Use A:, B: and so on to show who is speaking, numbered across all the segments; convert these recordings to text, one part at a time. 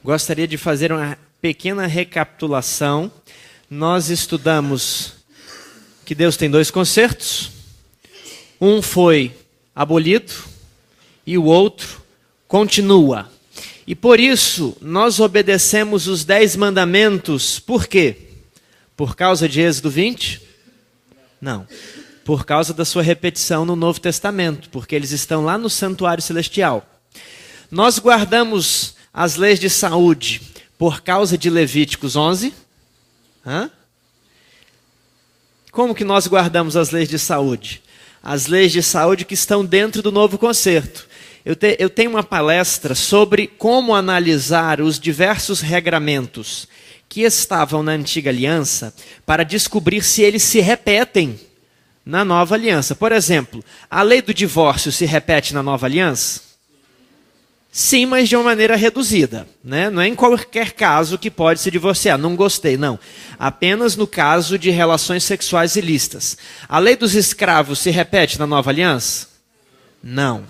A: Gostaria de fazer uma pequena recapitulação. Nós estudamos que Deus tem dois concertos. Um foi abolido e o outro continua. E por isso nós obedecemos os 10 mandamentos. Por quê? Por causa de Êxodo 20? Não. Por causa da sua repetição no Novo Testamento, porque eles estão lá no santuário celestial. Nós guardamos as leis de saúde por causa de Levíticos 11. Como que nós guardamos as leis de saúde? As leis de saúde que estão dentro do novo concerto. Eu tenho uma palestra sobre como analisar os diversos regramentos que estavam na antiga aliança para descobrir se eles se repetem na nova aliança. Por exemplo, a lei do divórcio se repete na nova aliança? Sim, mas de uma maneira reduzida, né? Não é em qualquer caso que pode se divorciar. Não gostei, não. Apenas no caso de relações sexuais ilícitas. A lei dos escravos se repete na nova aliança? Não.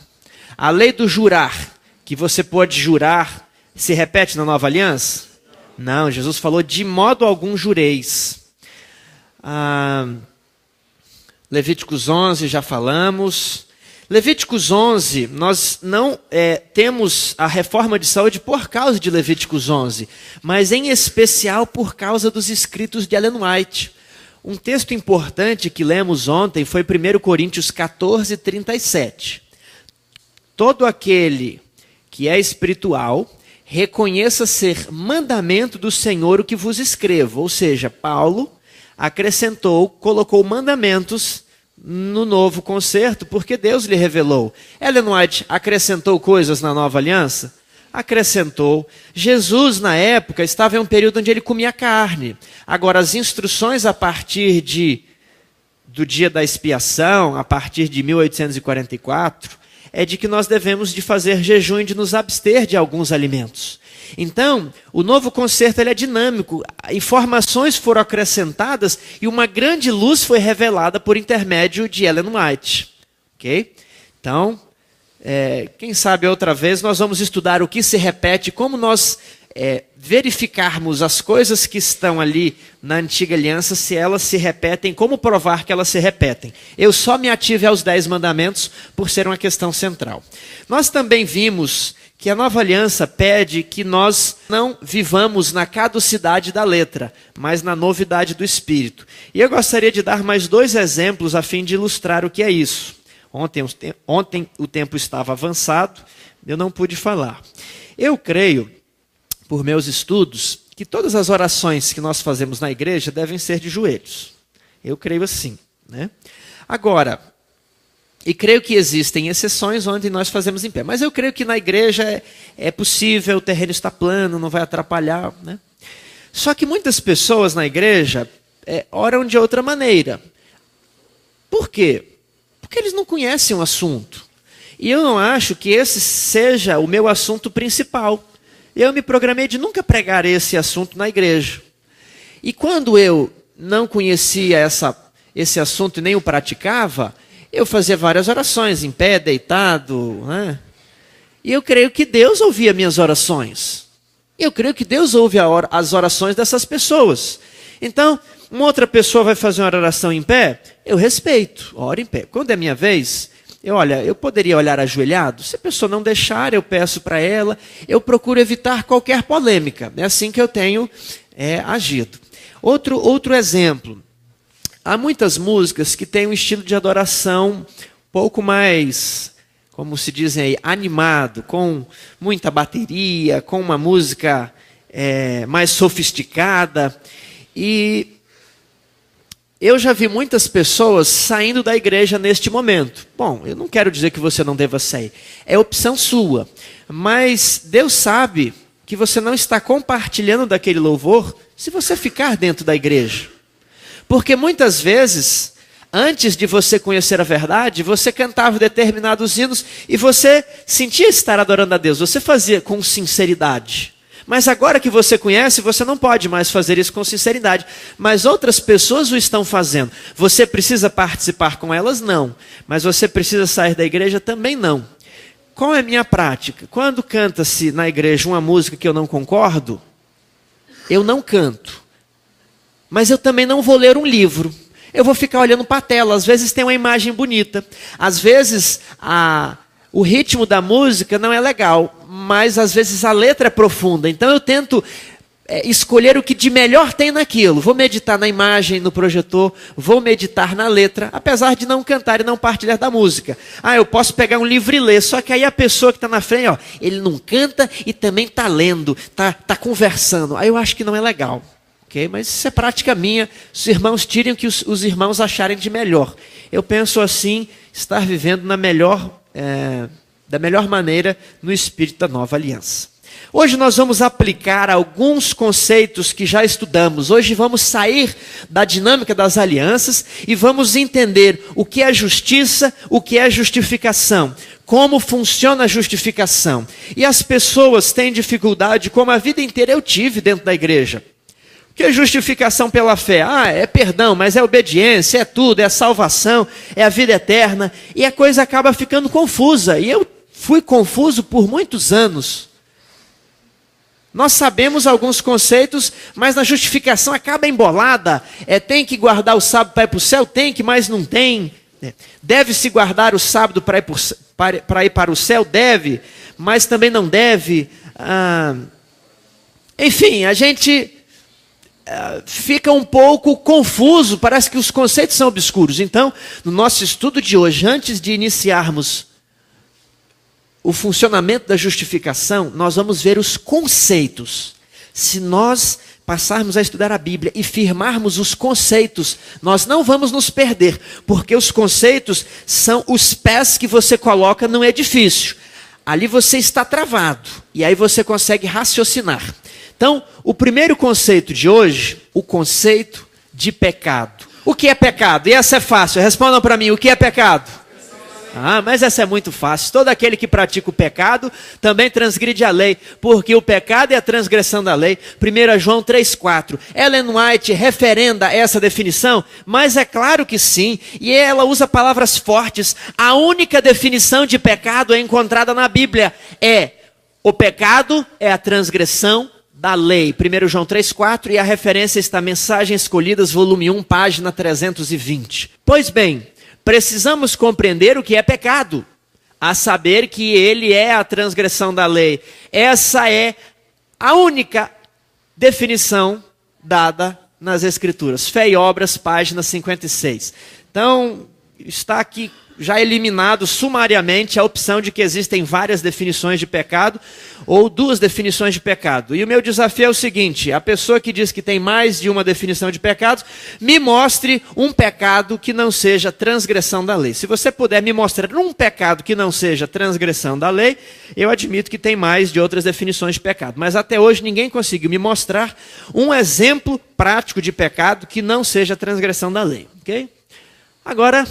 A: A lei do jurar, que você pode jurar, se repete na nova aliança? Não, Jesus falou de modo algum jureis. Levíticos 11, já falamos. Levíticos 11, nós não temos a reforma de saúde por causa de Levíticos 11, mas em especial por causa dos escritos de Ellen White. Um texto importante que lemos ontem foi 1 Coríntios 14, 37. Todo aquele que é espiritual, reconheça ser mandamento do Senhor o que vos escrevo. Ou seja, Paulo acrescentou, colocou mandamentos no novo concerto, porque Deus lhe revelou. Ellen White acrescentou coisas na nova aliança? Acrescentou. Jesus, na época, estava em um período onde ele comia carne. Agora, as instruções a partir do dia da expiação, a partir de 1844, é de que nós devemos de fazer jejum e de nos abster de alguns alimentos. Então, o novo concerto ele é dinâmico, informações foram acrescentadas e uma grande luz foi revelada por intermédio de Ellen White. Ok? Então, quem sabe outra vez nós vamos estudar o que se repete, como nós verificarmos as coisas que estão ali na antiga aliança, se elas se repetem, como provar que elas se repetem. Eu só me ative aos 10 mandamentos por ser uma questão central. Nós também vimos que a nova aliança pede que nós não vivamos na caducidade da letra, mas na novidade do espírito. E eu gostaria de dar mais 2 exemplos a fim de ilustrar o que é isso. Ontem o tempo estava avançado, eu não pude falar. Eu creio, por meus estudos, que todas as orações que nós fazemos na igreja devem ser de joelhos. Eu creio assim, né? Agora, e creio que existem exceções onde nós fazemos em pé. Mas eu creio que na igreja é possível, o terreno está plano, não vai atrapalhar, né? Só que muitas pessoas na igreja oram de outra maneira. Por quê? Porque eles não conhecem o assunto. E eu não acho que esse seja o meu assunto principal. Eu me programei de nunca pregar esse assunto na igreja. E quando eu não conhecia esse assunto e nem o praticava, eu fazia várias orações, em pé, deitado, né? E eu creio que Deus ouvia minhas orações. Eu creio que Deus ouve as orações dessas pessoas. Então, uma outra pessoa vai fazer uma oração em pé, eu respeito, oro em pé. Quando é minha vez, eu poderia olhar ajoelhado. Se a pessoa não deixar, eu peço para ela. Eu procuro evitar qualquer polêmica. É assim que eu tenho agido. Outro exemplo. Há muitas músicas que têm um estilo de adoração um pouco mais, como se dizem aí, animado, com muita bateria, com uma música mais sofisticada. E eu já vi muitas pessoas saindo da igreja neste momento. Bom, eu não quero dizer que você não deva sair. É opção sua. Mas Deus sabe que você não está compartilhando daquele louvor se você ficar dentro da igreja. Porque muitas vezes, antes de você conhecer a verdade, você cantava determinados hinos e você sentia estar adorando a Deus. Você fazia com sinceridade. Mas agora que você conhece, você não pode mais fazer isso com sinceridade. Mas outras pessoas o estão fazendo. Você precisa participar com elas? Não. Mas você precisa sair da igreja? Também não. qual é a minha prática? Quando canta-se na igreja uma música que eu não concordo, eu não canto. Mas eu também não vou ler um livro. Eu vou ficar olhando para a tela. Às vezes tem uma imagem bonita. Às vezes o ritmo da música não é legal. Mas às vezes a letra é profunda. Então eu tento escolher o que de melhor tem naquilo. Vou meditar na imagem, no projetor. Vou meditar na letra. Apesar de não cantar e não partilhar da música. Eu posso pegar um livro e ler. Só que aí a pessoa que está na frente, ele não canta e também está lendo. Está conversando. Aí eu acho que não é legal. Okay? Mas isso é prática minha. Os irmãos tirem o que os irmãos acharem de melhor. Eu penso assim, estar vivendo da melhor maneira no espírito da nova aliança. Hoje nós vamos aplicar alguns conceitos que já estudamos. Hoje vamos sair da dinâmica das alianças e vamos entender o que é justiça, o que é justificação, como funciona a justificação. E as pessoas têm dificuldade, como a vida inteira eu tive dentro da igreja. O que é justificação pela fé? É perdão, mas é obediência, é tudo, é salvação, é a vida eterna. E a coisa acaba ficando confusa. E eu fui confuso por muitos anos. Nós sabemos alguns conceitos, mas na justificação acaba embolada. Tem que guardar o sábado para ir para o céu? Tem que, mas não tem. Deve-se guardar o sábado para ir para o céu? Deve, mas também não deve. Enfim, a gente fica um pouco confuso, parece que os conceitos são obscuros. Então, no nosso estudo de hoje, antes de iniciarmos o funcionamento da justificação, nós vamos ver os conceitos. Se nós passarmos a estudar a Bíblia e firmarmos os conceitos, nós não vamos nos perder, porque os conceitos são os pés que você coloca num edifício. Ali você está travado, e aí você consegue raciocinar. Então, o primeiro conceito de hoje, o conceito de pecado. O que é pecado? E essa é fácil, respondam para mim, o que é pecado? Mas essa é muito fácil. Todo aquele que pratica o pecado também transgride a lei, porque o pecado é a transgressão da lei. 1 João 3,4. Ellen White referenda essa definição, mas é claro que sim, e ela usa palavras fortes. A única definição de pecado é encontrada na Bíblia. O pecado é a transgressão da lei. 1 João 3,4, e a referência está Mensagens Escolhidas, volume 1, página 320. Pois bem, precisamos compreender o que é pecado, a saber que ele é a transgressão da lei. Essa é a única definição dada nas Escrituras. Fé e Obras, página 56. Então, está aqui já eliminado sumariamente a opção de que existem várias definições de pecado ou duas definições de pecado. E o meu desafio é o seguinte: a pessoa que diz que tem mais de uma definição de pecados, me mostre um pecado que não seja transgressão da lei. Se você puder me mostrar um pecado que não seja transgressão da lei, eu admito que tem mais de outras definições de pecado. Mas até hoje ninguém conseguiu me mostrar um exemplo prático de pecado que não seja transgressão da lei. Ok? Agora,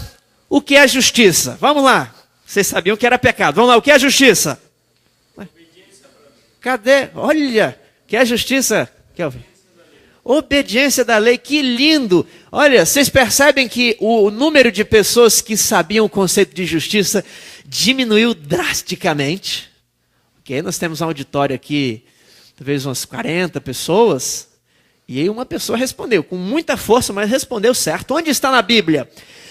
A: o que é justiça? Vamos lá. Vocês sabiam que era pecado. Vamos lá, o que é justiça? Cadê? Olha, o que é justiça? Kelvin? Obediência da lei, que lindo. Olha, vocês percebem que o número de pessoas que sabiam o conceito de justiça diminuiu drasticamente. Ok, nós temos um auditório aqui, talvez umas 40 pessoas. E aí uma pessoa respondeu, com muita força, mas respondeu certo. Onde está na Bíblia?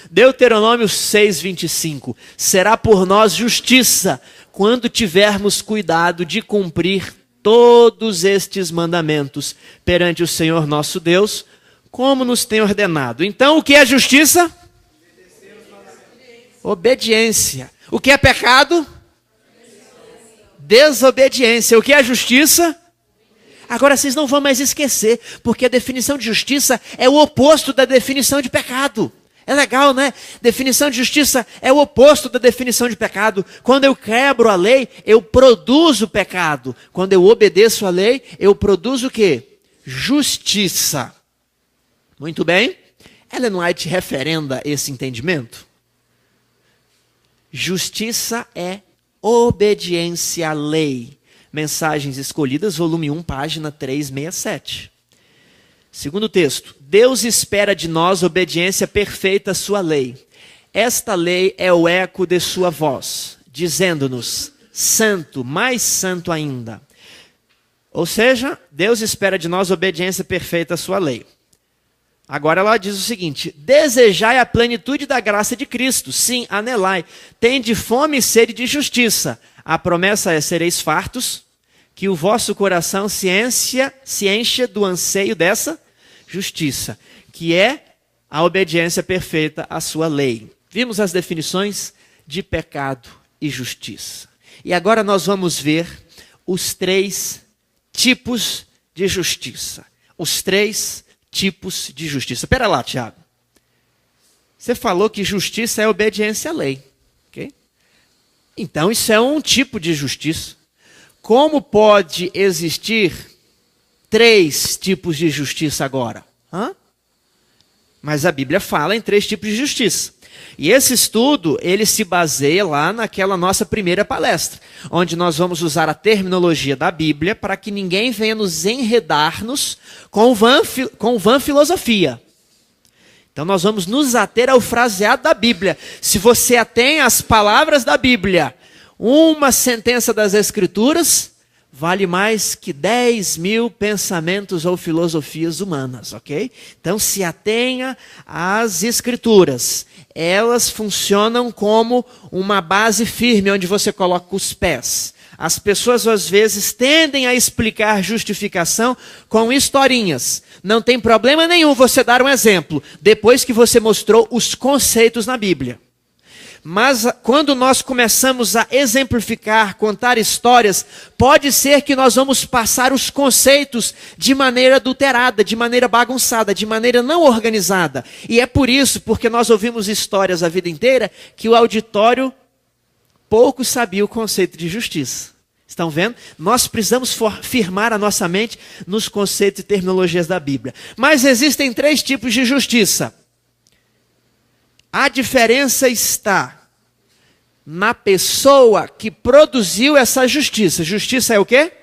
A: Deuteronômio 6:25. Será por nós justiça, quando tivermos cuidado de cumprir todos estes mandamentos perante o Senhor nosso Deus, como nos tem ordenado. Então, o que é justiça? Obediência. O que é pecado? Desobediência. O que é justiça? Agora vocês não vão mais esquecer, porque a definição de justiça é o oposto da definição de pecado. É legal, né? Definição de justiça é o oposto da definição de pecado. Quando eu quebro a lei, eu produzo pecado. Quando eu obedeço a lei, eu produzo o quê? Justiça. Muito bem. Ellen White referenda esse entendimento. Justiça é obediência à lei. Mensagens Escolhidas, volume 1, página 367. Segundo texto, Deus espera de nós obediência perfeita à sua lei. Esta lei é o eco de sua voz, dizendo-nos, santo, mais santo ainda. Ou seja, Deus espera de nós obediência perfeita à sua lei. Agora ela diz o seguinte: desejai a plenitude da graça de Cristo, sim, anelai, tende fome e sede de justiça. A promessa é: sereis fartos, que o vosso coração se encha do anseio dessa justiça, que é a obediência perfeita à sua lei. Vimos as definições de pecado e justiça. E agora nós vamos ver os 3 tipos de justiça. Os 3 tipos de justiça. Espera lá, Tiago. Você falou que justiça é obediência à lei. Okay? Então isso é um tipo de justiça. Como pode existir 3 tipos de justiça agora? Mas a Bíblia fala em 3 tipos de justiça. E esse estudo, ele se baseia lá naquela nossa primeira palestra, onde nós vamos usar a terminologia da Bíblia para que ninguém venha nos enredar-nos com vã filosofia. Então nós vamos nos ater ao fraseado da Bíblia. Se você atém às palavras da Bíblia, uma sentença das Escrituras vale mais que 10.000 pensamentos ou filosofias humanas, ok? Então se atenha às Escrituras. Elas funcionam como uma base firme onde você coloca os pés. As pessoas às vezes tendem a explicar justificação com historinhas. Não tem problema nenhum você dar um exemplo, depois que você mostrou os conceitos na Bíblia. Mas quando nós começamos a exemplificar, contar histórias, pode ser que nós vamos passar os conceitos de maneira adulterada, de maneira bagunçada, de maneira não organizada. E é por isso, porque nós ouvimos histórias a vida inteira, que o auditório pouco sabia o conceito de justiça. Estão vendo? Nós precisamos firmar a nossa mente nos conceitos e terminologias da Bíblia. Mas existem 3 tipos de justiça. A diferença está na pessoa que produziu essa justiça. Justiça é o quê?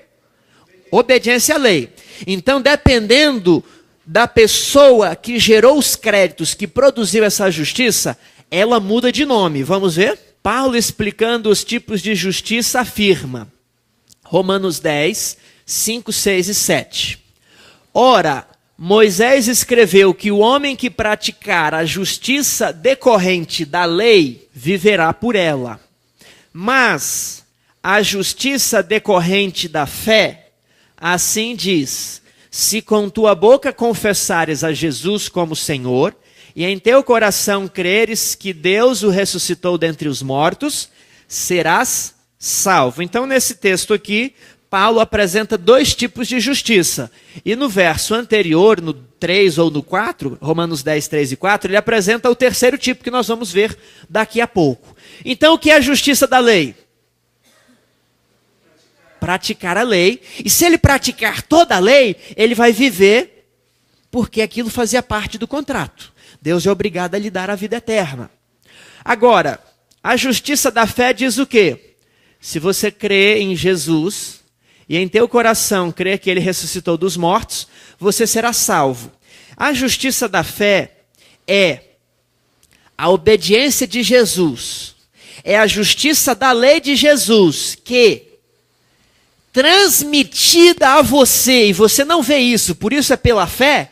A: Obediência à lei. Então, dependendo da pessoa que gerou os créditos, que produziu essa justiça, ela muda de nome. Vamos ver? Paulo, explicando os tipos de justiça, afirma. Romanos 10, 5, 6 e 7. Ora, Moisés escreveu que o homem que praticar a justiça decorrente da lei viverá por ela. Mas a justiça decorrente da fé, assim diz: se com tua boca confessares a Jesus como Senhor, e em teu coração creres que Deus o ressuscitou dentre os mortos, serás salvo. Então, nesse texto aqui, Paulo apresenta 2 tipos de justiça. E no verso anterior, no 3 ou no 4, Romanos 10, 3 e 4, ele apresenta o 3º tipo que nós vamos ver daqui a pouco. Então, o que é a justiça da lei? Praticar a lei. E se ele praticar toda a lei, ele vai viver porque aquilo fazia parte do contrato. Deus é obrigado a lhe dar a vida eterna. Agora, a justiça da fé diz o quê? Se você crê em Jesus e em teu coração crer que ele ressuscitou dos mortos, você será salvo. A justiça da fé é a obediência de Jesus. É a justiça da lei de Jesus que, transmitida a você, e você não vê isso, por isso é pela fé,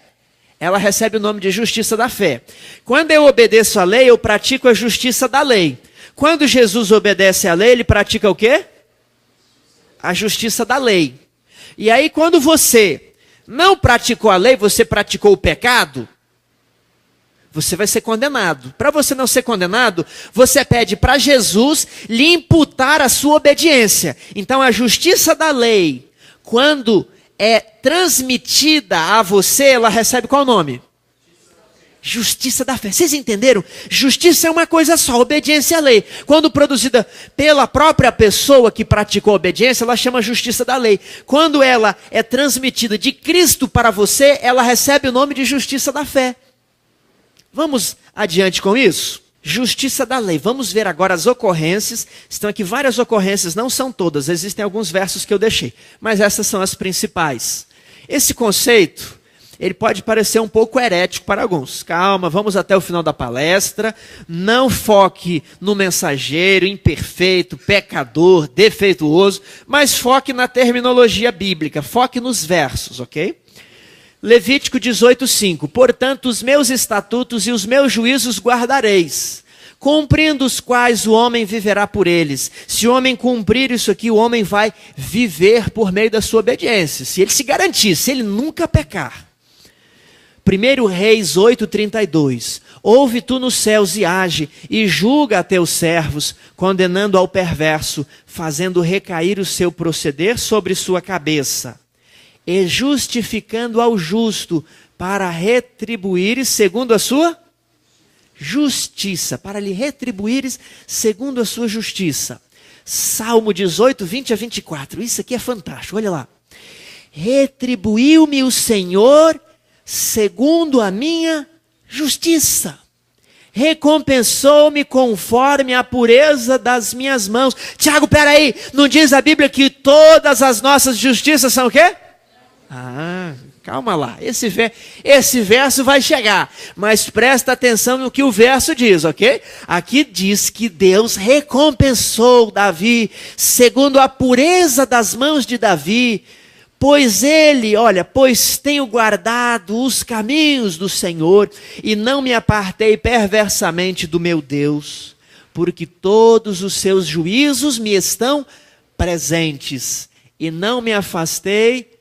A: ela recebe o nome de justiça da fé. Quando eu obedeço à lei, eu pratico a justiça da lei. Quando Jesus obedece à lei, ele pratica o quê? A justiça da lei. E aí, quando você não praticou a lei, você praticou o pecado, você vai ser condenado. Para você não ser condenado, você pede para Jesus lhe imputar a sua obediência. Então, a justiça da lei, quando é transmitida a você, ela recebe qual nome? Justiça da fé. Vocês entenderam? Justiça é uma coisa só, obediência à lei. Quando produzida pela própria pessoa que praticou a obediência, ela chama justiça da lei. Quando ela é transmitida de Cristo para você, ela recebe o nome de justiça da fé. Vamos adiante com isso? Justiça da lei. Vamos ver agora as ocorrências. Estão aqui várias ocorrências, não são todas. Existem alguns versos que eu deixei, mas essas são as principais. Esse conceito, ele pode parecer um pouco herético para alguns. Calma, vamos até o final da palestra. Não foque no mensageiro imperfeito, pecador, defeituoso, mas foque na terminologia bíblica, foque nos versos, ok? Levítico 18:5. Portanto, os meus estatutos e os meus juízos guardareis, cumprindo os quais o homem viverá por eles. Se o homem cumprir isso aqui, o homem vai viver por meio da sua obediência. Se ele se garantir, se ele nunca pecar. 1 Reis 8:32. Ouve tu nos céus e age, e julga a teus servos, condenando ao perverso, fazendo recair o seu proceder sobre sua cabeça, e justificando ao justo, para retribuir segundo a sua justiça, para lhe retribuires segundo a sua justiça. Salmo 18, 20 a 24. Isso aqui é fantástico, olha lá. Retribuiu-me o Senhor segundo a minha justiça. Recompensou-me conforme a pureza das minhas mãos. Tiago, peraí, não diz a Bíblia que todas as nossas justiças são o quê? Calma lá, esse verso vai chegar, mas presta atenção no que o verso diz, ok? Aqui diz que Deus recompensou Davi, segundo a pureza das mãos de Davi, pois tenho guardado os caminhos do Senhor, e não me apartei perversamente do meu Deus, porque todos os seus juízos me estão presentes, e não me afastei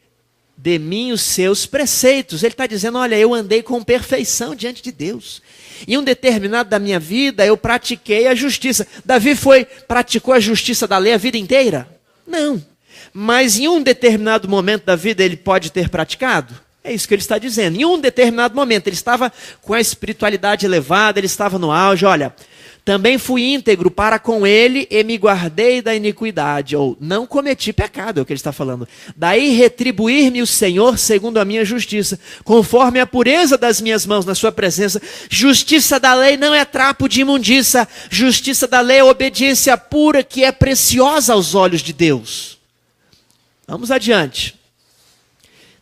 A: de mim os seus preceitos. Ele está dizendo, olha, eu andei com perfeição diante de Deus. Em um determinado da minha vida, eu pratiquei a justiça. Davi praticou a justiça da lei a vida inteira? Não. Mas em um determinado momento da vida, ele pode ter praticado? É isso que ele está dizendo. Em um determinado momento, ele estava com a espiritualidade elevada, ele estava no auge, olha... Também fui íntegro para com ele e me guardei da iniquidade. Ou não cometi pecado, é o que ele está falando. Daí retribuir-me o Senhor segundo a minha justiça, conforme a pureza das minhas mãos na sua presença. Justiça da lei não é trapo de imundícia. Justiça da lei é obediência pura, que é preciosa aos olhos de Deus. Vamos adiante.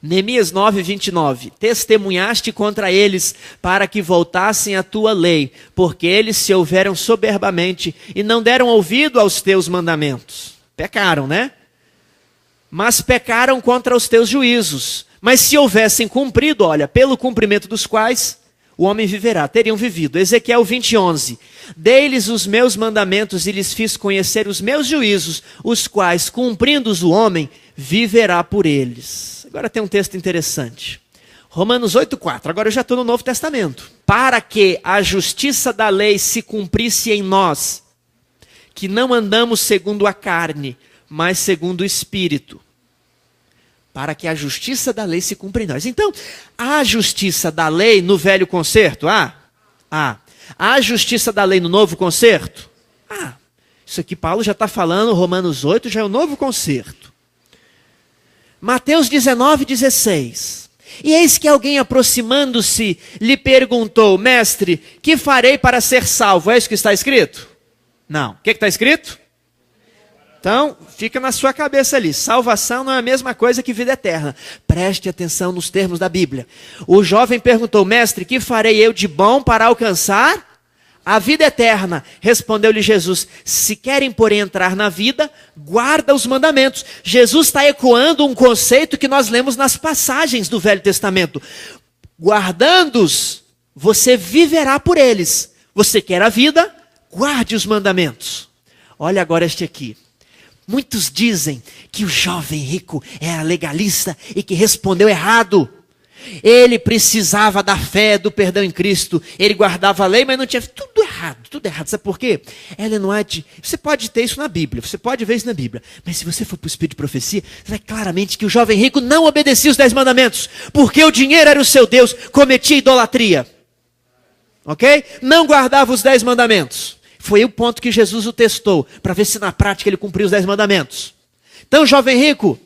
A: Neemias 9:29. Testemunhaste contra eles para que voltassem à tua lei, porque eles se houveram soberbamente e não deram ouvido aos teus mandamentos. Pecaram, né? Mas pecaram contra os teus juízos. Mas se houvessem cumprido, olha, pelo cumprimento dos quais o homem viverá, teriam vivido. Ezequiel 20:11. Dei-lhes os meus mandamentos e lhes fiz conhecer os meus juízos, os quais, cumprindo-os o homem, viverá por eles. Agora tem um texto interessante. Romanos 8:4. Agora eu já estou no Novo Testamento. Para que a justiça da lei se cumprisse em nós, que não andamos segundo a carne, mas segundo o Espírito. Para que a justiça da lei se cumpra em nós. Então, a justiça da lei no velho concerto? A justiça da lei no novo concerto? Isso aqui Paulo já está falando, Romanos 8 já é o novo concerto. Mateus 19:16. E eis que alguém aproximando-se lhe perguntou, mestre, que farei para ser salvo? É isso que está escrito? Não. O que está escrito? Então, fica na sua cabeça ali. Salvação não é a mesma coisa que vida eterna. Preste atenção nos termos da Bíblia. O jovem perguntou, mestre, que farei eu de bom para alcançar a vida eterna? Respondeu-lhe Jesus, se querem, porém, entrar na vida, guarda os mandamentos. Jesus está ecoando um conceito que nós lemos nas passagens do Velho Testamento. Guardando-os, você viverá por eles. Você quer a vida? Guarde os mandamentos. Olha agora este aqui. Muitos dizem que o jovem rico era legalista e que respondeu errado. Ele precisava da fé, do perdão em Cristo. Ele guardava a lei, mas não tinha... Tudo errado. Sabe por quê? Ellen White, você pode ter isso na Bíblia, você pode ver isso na Bíblia. Mas se você for para o Espírito de Profecia, você vai claramente que o jovem rico não obedecia os 10 mandamentos. Porque o dinheiro era o seu Deus, cometia idolatria. Ok? Não guardava os 10 mandamentos. Foi o ponto que Jesus o testou, para ver se na prática ele cumpriu os 10 mandamentos. Então, jovem rico,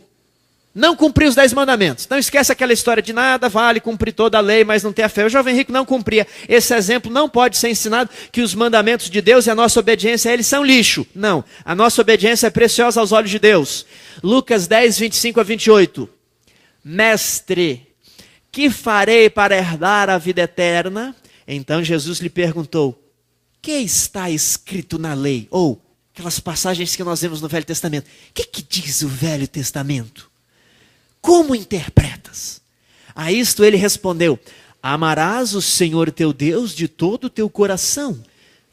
A: não cumpriu os 10 mandamentos. Então esquece aquela história de nada vale cumprir toda a lei, mas não ter a fé. O jovem rico não cumpria. Esse exemplo não pode ser ensinado que os mandamentos de Deus e a nossa obediência a eles são lixo. Não, a nossa obediência é preciosa aos olhos de Deus. Lucas 10, 25 a 28. Mestre, que farei para herdar a vida eterna? Então Jesus lhe perguntou, que está escrito na lei? Ou aquelas passagens que nós vemos no Velho Testamento. O que diz o Velho Testamento? Como interpretas? A isto ele respondeu, amarás o Senhor teu Deus de todo o teu coração,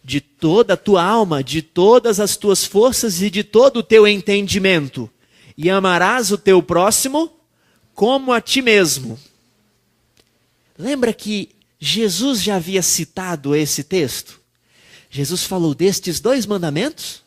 A: de toda a tua alma, de todas as tuas forças e de todo o teu entendimento. E amarás o teu próximo como a ti mesmo. Lembra que Jesus já havia citado esse texto? Jesus falou destes 2 mandamentos?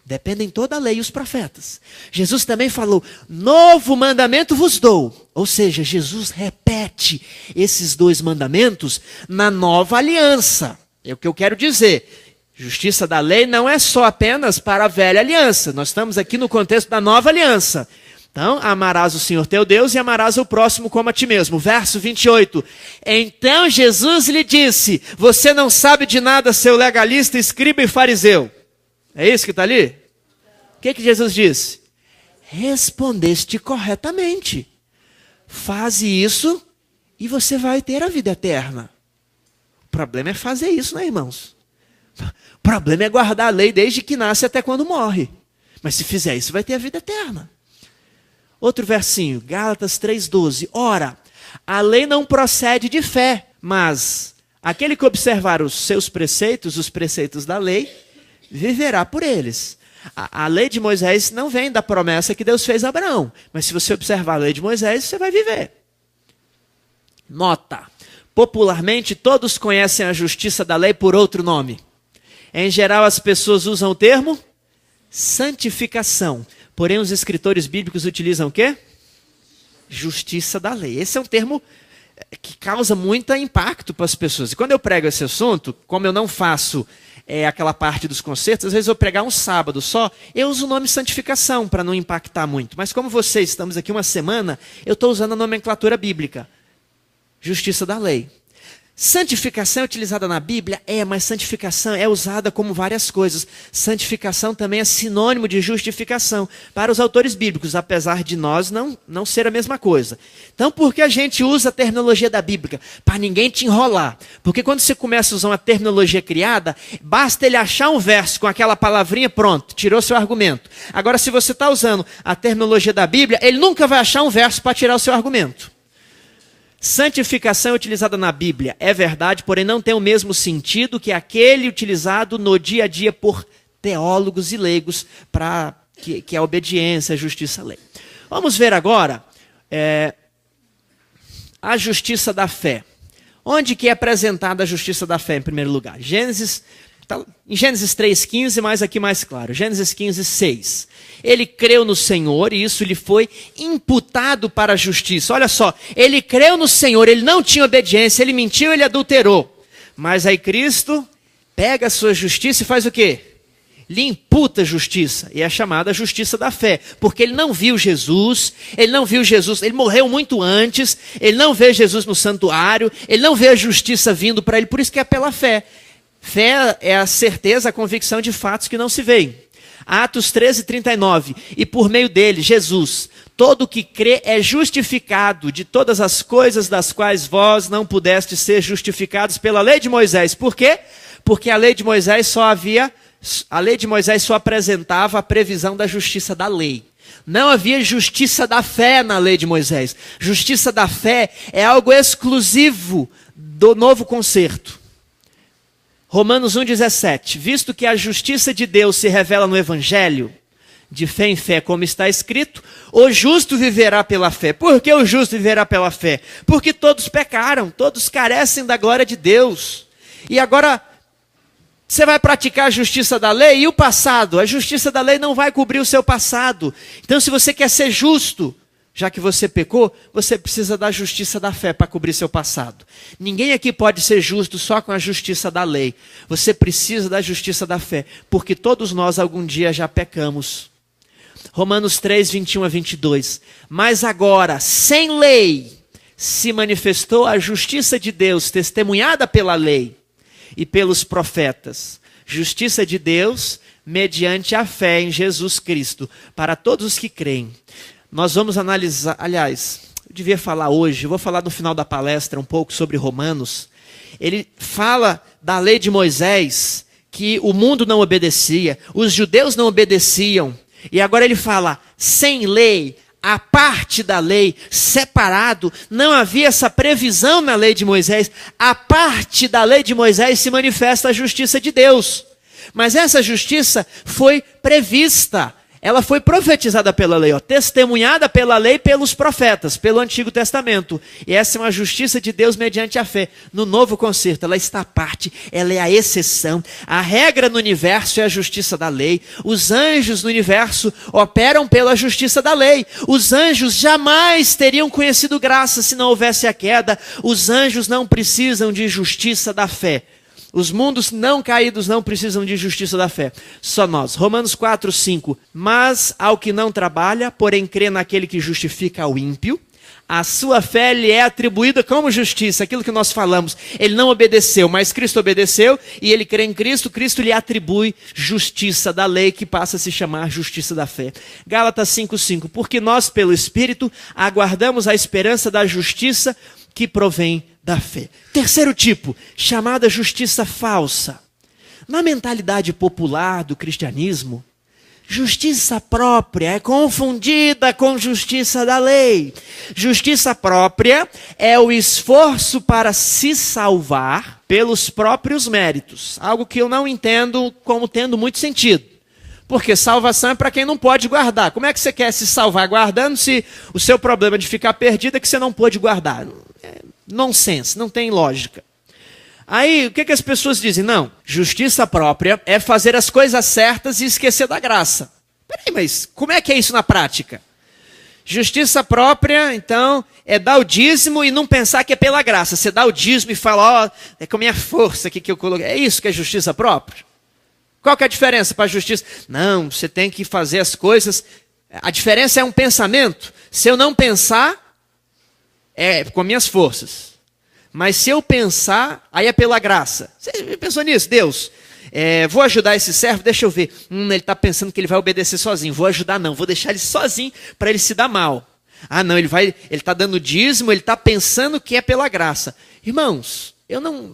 A: Dependem toda a lei e os profetas. Jesus também falou, novo mandamento vos dou. Ou seja, Jesus repete esses 2 mandamentos na nova aliança. É o que eu quero dizer. Justiça da lei não é só apenas para a velha aliança. Nós estamos aqui no contexto da nova aliança. Então, amarás o Senhor teu Deus e amarás o próximo como a ti mesmo. Verso 28. Então Jesus lhe disse, você não sabe de nada, seu legalista, escriba e fariseu. É isso que está ali? O que Jesus disse? Respondeste corretamente. Faze isso e você vai ter a vida eterna. O problema é fazer isso, né, irmãos? O problema é guardar a lei desde que nasce até quando morre. Mas se fizer isso, vai ter a vida eterna. Outro versinho, Gálatas 3,12. Ora, a lei não procede de fé, mas aquele que observar os seus preceitos, os preceitos da lei, viverá por eles. A lei de Moisés não vem da promessa que Deus fez a Abraão. Mas se você observar a lei de Moisés, você vai viver. Nota. Popularmente, todos conhecem a justiça da lei por outro nome. Em geral, as pessoas usam o termo santificação. Porém, os escritores bíblicos utilizam o quê? Justiça da lei. Esse é um termo que causa muito impacto para as pessoas. E quando eu prego esse assunto, como eu não faço aquela parte dos concertos, às vezes eu pregar um sábado só, eu uso o nome santificação para não impactar muito. Mas como vocês, estamos aqui uma semana, eu estou usando a nomenclatura bíblica. Justiça da lei. Santificação é utilizada na Bíblia? Mas santificação é usada como várias coisas. Santificação também é sinônimo de justificação para os autores bíblicos, apesar de nós não ser a mesma coisa. Então, por que a gente usa a terminologia da Bíblia? Para ninguém te enrolar. Porque quando você começa a usar uma terminologia criada, basta ele achar um verso com aquela palavrinha, pronto, tirou seu argumento. Agora, se você está usando a terminologia da Bíblia, ele nunca vai achar um verso para tirar o seu argumento. Santificação utilizada na Bíblia é verdade, porém não tem o mesmo sentido que aquele utilizado no dia a dia por teólogos e leigos para que é a obediência, a justiça à lei. Vamos ver agora a justiça da fé. Onde que é apresentada a justiça da fé em primeiro lugar? Em Gênesis 3,15, mas aqui mais claro. Gênesis 15:6. Ele creu no Senhor e isso lhe foi imputado para a justiça. Olha só, ele creu no Senhor, ele não tinha obediência, ele mentiu, ele adulterou. Mas aí Cristo pega a sua justiça e faz o quê? Lhe imputa justiça, e é chamada justiça da fé, porque ele não viu Jesus, ele morreu muito antes, ele não vê Jesus no santuário, ele não vê a justiça vindo para ele, por isso que é pela fé. Fé é a certeza, a convicção de fatos que não se veem. Atos 13:39, e por meio dele, Jesus, todo o que crê é justificado de todas as coisas das quais vós não pudestes ser justificados pela lei de Moisés. Por quê? Porque a lei de Moisés só apresentava a previsão da justiça da lei. Não havia justiça da fé na lei de Moisés. Justiça da fé é algo exclusivo do novo concerto. Romanos 1,17. Visto que a justiça de Deus se revela no Evangelho, de fé em fé, como está escrito, o justo viverá pela fé. Por que o justo viverá pela fé? Porque todos pecaram, todos carecem da glória de Deus. E agora, você vai praticar a justiça da lei e o passado? A justiça da lei não vai cobrir o seu passado. Então, se você quer ser justo, já que você pecou, você precisa da justiça da fé para cobrir seu passado. Ninguém aqui pode ser justo só com a justiça da lei. Você precisa da justiça da fé, porque todos nós algum dia já pecamos. Romanos 3:21-22. Mas agora, sem lei, se manifestou a justiça de Deus, testemunhada pela lei e pelos profetas. Justiça de Deus mediante a fé em Jesus Cristo, para todos os que creem. Nós vamos analisar, aliás, eu devia falar hoje, eu vou falar no final da palestra um pouco sobre Romanos. Ele fala da lei de Moisés, que o mundo não obedecia, os judeus não obedeciam. E agora ele fala, sem lei, a parte da lei, separado, não havia essa previsão na lei de Moisés. A parte da lei de Moisés se manifesta a justiça de Deus. Mas essa justiça foi prevista. Ela foi profetizada pela lei, testemunhada pela lei pelos profetas, pelo Antigo Testamento. E essa é uma justiça de Deus mediante a fé. No novo concerto, ela está à parte, ela é a exceção. A regra no universo é a justiça da lei. Os anjos no universo operam pela justiça da lei. Os anjos jamais teriam conhecido graça se não houvesse a queda. Os anjos não precisam de justiça da fé. Os mundos não caídos não precisam de justiça da fé. Só nós. Romanos 4, 5. Mas ao que não trabalha, porém crê naquele que justifica o ímpio, a sua fé lhe é atribuída como justiça. Aquilo que nós falamos. Ele não obedeceu, mas Cristo obedeceu. E ele crê em Cristo. Cristo lhe atribui justiça da lei, que passa a se chamar justiça da fé. Gálatas 5, 5. Porque nós, pelo Espírito, aguardamos a esperança da justiça que provém da fé. Terceiro tipo, chamada justiça falsa. Na mentalidade popular do cristianismo, justiça própria é confundida com justiça da lei. Justiça própria é o esforço para se salvar pelos próprios méritos. Algo que eu não entendo como tendo muito sentido. Porque salvação é para quem não pode guardar. Como é que você quer se salvar guardando se o seu problema de ficar perdido é que você não pôde guardar? Nonsense, não tem lógica. Aí, o que as pessoas dizem? Não, justiça própria é fazer as coisas certas e esquecer da graça. Peraí, mas como é que é isso na prática? Justiça própria, então, é dar o dízimo e não pensar que é pela graça. Você dá o dízimo e fala, ó, é com a minha força aqui que eu coloquei. É isso que é justiça própria? Qual que é a diferença para a justiça? Não, você tem que fazer as coisas... A diferença é um pensamento. Se eu não pensar... é com minhas forças. Mas se eu pensar, aí é pela graça. Você pensou nisso? Deus, vou ajudar esse servo, deixa eu ver. Ele está pensando que ele vai obedecer sozinho. Vou ajudar não, vou deixar ele sozinho para ele se dar mal. Ah não, ele está dando dízimo, ele está pensando que é pela graça. Irmãos,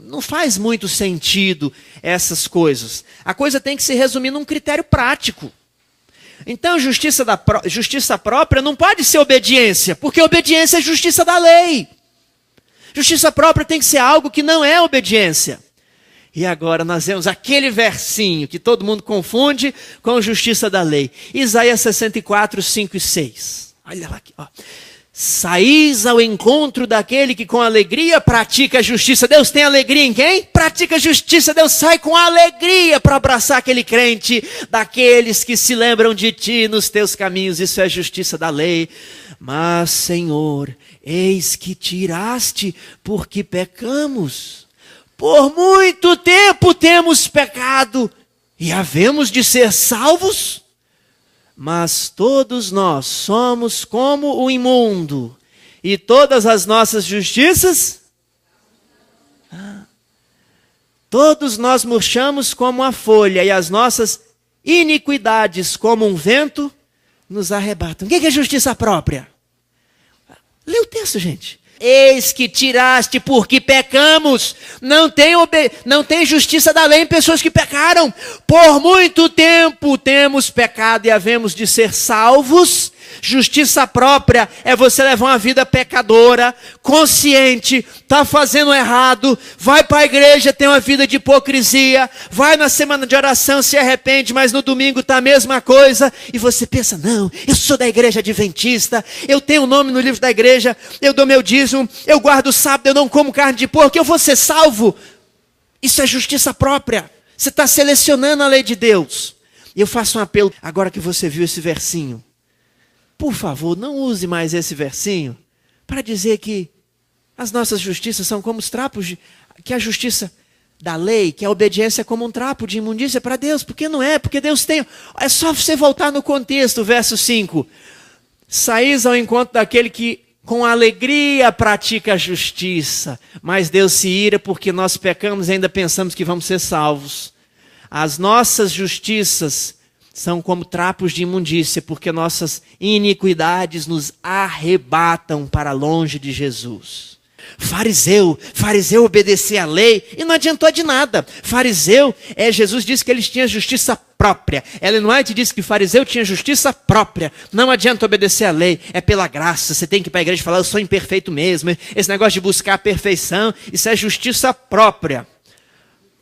A: não faz muito sentido essas coisas. A coisa tem que se resumir num critério prático. Então, justiça própria não pode ser obediência, porque obediência é justiça da lei. Justiça própria tem que ser algo que não é obediência. E agora nós vemos aquele versinho que todo mundo confunde com justiça da lei. Isaías 64, 5 e 6. Olha lá aqui, ó. Saís ao encontro daquele que com alegria pratica a justiça. Deus tem alegria em quem? Pratica a justiça. Deus sai com alegria para abraçar aquele crente, daqueles que se lembram de ti nos teus caminhos. Isso é justiça da lei. Mas, Senhor, eis que tiraste porque pecamos. Por muito tempo temos pecado e havemos de ser salvos. Mas todos nós somos como o imundo, e todas as nossas justiças, todos nós murchamos como a folha, e as nossas iniquidades como um vento nos arrebatam. O que é justiça própria? Lê o texto, gente. Eis que tiraste porque pecamos. Não tem justiça da lei em pessoas que pecaram. Por muito tempo temos pecado e havemos de ser salvos. Justiça própria é você levar uma vida pecadora, consciente, está fazendo errado, vai para a igreja, tem uma vida de hipocrisia, vai na semana de oração, se arrepende, mas no domingo está a mesma coisa, e você pensa, não, eu sou da igreja adventista, eu tenho o nome no livro da igreja, eu dou meu dízimo, eu guardo o sábado, eu não como carne de porco, eu vou ser salvo. Isso é justiça própria. Você está selecionando a lei de Deus. E eu faço um apelo, agora que você viu esse versinho, por favor, não use mais esse versinho para dizer que as nossas justiças são como os trapos, que a justiça da lei, que a obediência é como um trapo de imundícia para Deus, porque não é, porque Deus tem. É só você voltar no contexto, verso 5. Saís ao encontro daquele que com alegria pratica a justiça, mas Deus se ira porque nós pecamos e ainda pensamos que vamos ser salvos. As nossas justiças são como trapos de imundícia, porque nossas iniquidades nos arrebatam para longe de Jesus. Fariseu obedecer à lei e não adiantou de nada. Jesus disse que eles tinham justiça própria. Ellen White disse que fariseu tinha justiça própria. Não adianta obedecer à lei, é pela graça. Você tem que ir para a igreja e falar, eu sou imperfeito mesmo. Esse negócio de buscar a perfeição, isso é justiça própria.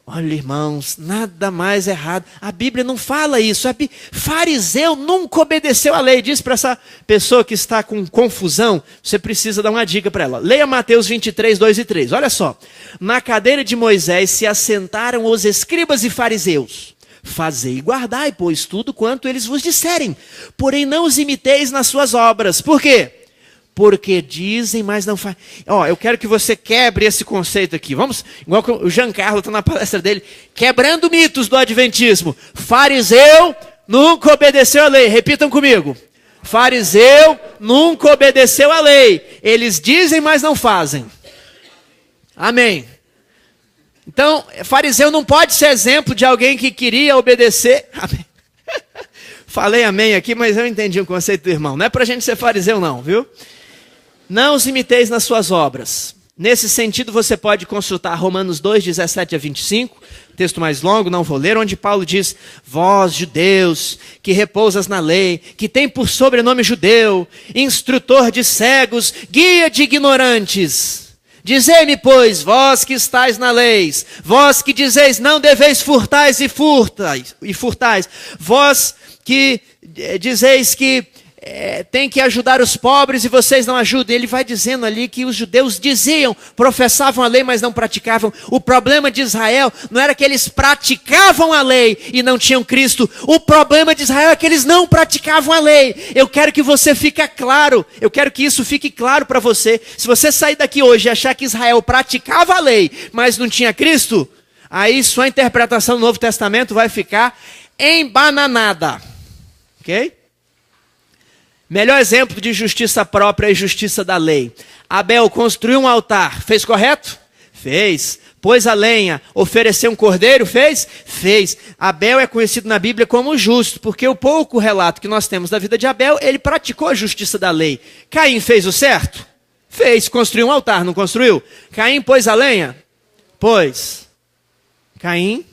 A: Olha, irmãos, nada mais errado. A Bíblia não fala isso. Fariseu nunca obedeceu à lei. Diz para essa pessoa que está com confusão, você precisa dar uma dica para ela. Leia Mateus 23, 2 e 3. Olha só. Na cadeira de Moisés se assentaram os escribas e fariseus. Fazei e guardai, pois, tudo quanto eles vos disserem. Porém, não os imiteis nas suas obras. Por quê? Porque dizem, mas não fazem. Eu quero que você quebre esse conceito aqui. Vamos, igual que o Giancarlo está na palestra dele, quebrando mitos do adventismo. Fariseu nunca obedeceu à lei. Repitam comigo. Fariseu nunca obedeceu à lei. Eles dizem, mas não fazem. Amém. Então, fariseu não pode ser exemplo de alguém que queria obedecer. Amém. Falei amém aqui, mas eu entendi o conceito do irmão. Não é para a gente ser fariseu não, viu? Não os imiteis nas suas obras. Nesse sentido, você pode consultar Romanos 2, 17 a 25, texto mais longo, não vou ler, onde Paulo diz, vós, judeus, que repousas na lei, que tem por sobrenome judeu, instrutor de cegos, guia de ignorantes. Dizei-me, pois, vós que estáis na lei, vós que dizeis, não deveis furtais e furtais, vós que dizeis que tem que ajudar os pobres e vocês não ajudam. Ele vai dizendo ali que os judeus diziam, professavam a lei, mas não praticavam. O problema de Israel não era que eles praticavam a lei e não tinham Cristo. O problema de Israel é que eles não praticavam a lei. Eu quero que você fique claro, eu quero que isso fique claro para você. Se você sair daqui hoje e achar que Israel praticava a lei, mas não tinha Cristo, aí sua interpretação do Novo Testamento vai ficar embananada. Ok? Melhor exemplo de justiça própria e justiça da lei. Abel construiu um altar, fez correto? Fez. Pôs a lenha, ofereceu um cordeiro, fez? Fez. Abel é conhecido na Bíblia como justo, porque o pouco relato que nós temos da vida de Abel, ele praticou a justiça da lei. Caim fez o certo? Fez. Construiu um altar, não construiu? Caim pôs a lenha? Pôs. Caim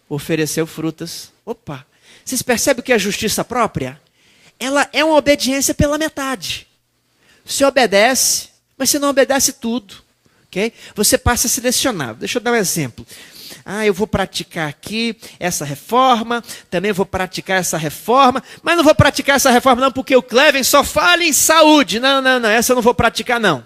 A: ofereceu frutas. Opa! Vocês percebem o que é justiça própria? Ela é uma obediência pela metade. Você obedece, mas você não obedece tudo. Okay? Você passa a selecionar. Deixa eu dar um exemplo. Eu vou praticar aqui essa reforma, também vou praticar essa reforma, mas não vou praticar essa reforma não, porque o Cleven só fala em saúde. Não, essa eu não vou praticar não.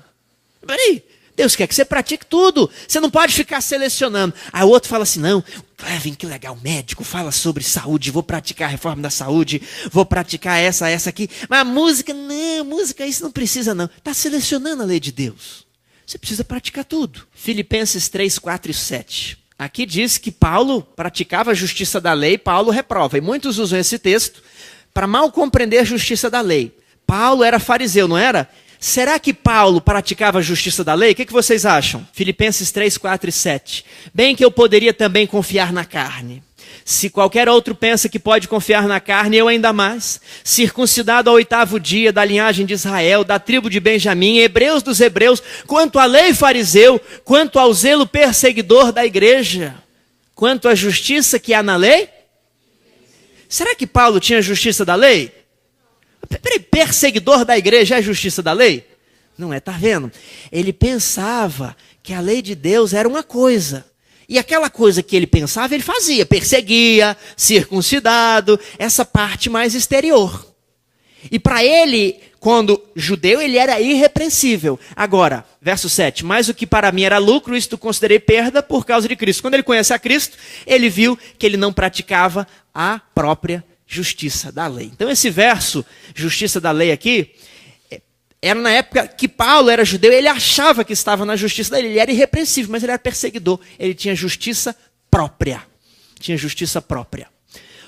A: Peraí, Deus quer que você pratique tudo. Você não pode ficar selecionando. Aí o outro fala assim, não, Cleven, que legal, médico, fala sobre saúde, vou praticar a reforma da saúde, vou praticar essa aqui. Mas a música, não, música isso não precisa não. Está selecionando a lei de Deus. Você precisa praticar tudo. Filipenses 3, 4 e 7. Aqui diz que Paulo praticava a justiça da lei, Paulo reprova. E muitos usam esse texto para mal compreender a justiça da lei. Paulo era fariseu, não era? Será que Paulo praticava a justiça da lei? O que vocês acham? Filipenses 3, 4 e 7. Bem que eu poderia também confiar na carne. Se qualquer outro pensa que pode confiar na carne, eu ainda mais. Circuncidado ao 8º dia, da linhagem de Israel, da tribo de Benjamim, hebreus dos hebreus, quanto à lei fariseu, quanto ao zelo perseguidor da igreja, quanto à justiça que há na lei? Será que Paulo tinha justiça da lei? Peraí, perseguidor da igreja é justiça da lei? Não é, tá vendo? Ele pensava que a lei de Deus era uma coisa. E aquela coisa que ele pensava, ele fazia. Perseguia, circuncidado, essa parte mais exterior. E para ele, quando judeu, ele era irrepreensível. Agora, verso 7. Mas o que para mim era lucro, isto considerei perda por causa de Cristo. Quando ele conhece a Cristo, ele viu que ele não praticava a própria justiça da lei. Então esse verso, justiça da lei aqui, era na época que Paulo era judeu, ele achava que estava na justiça dele, ele era irrepreensível, mas ele era perseguidor, ele tinha justiça própria. Tinha justiça própria.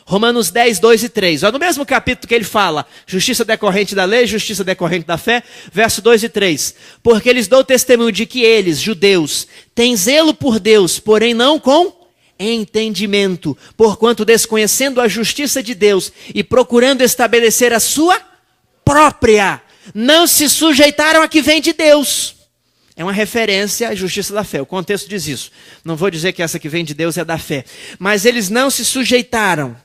A: Romanos 10, 2 e 3. No mesmo capítulo que ele fala, justiça decorrente da lei, justiça decorrente da fé, verso 2 e 3. Porque lhes dou testemunho de que eles, judeus, têm zelo por Deus, porém não com entendimento, porquanto desconhecendo a justiça de Deus e procurando estabelecer a sua própria, não se sujeitaram a que vem de Deus. É uma referência à justiça da fé. O contexto diz isso. Não vou dizer que essa que vem de Deus é da fé. Mas eles não se sujeitaram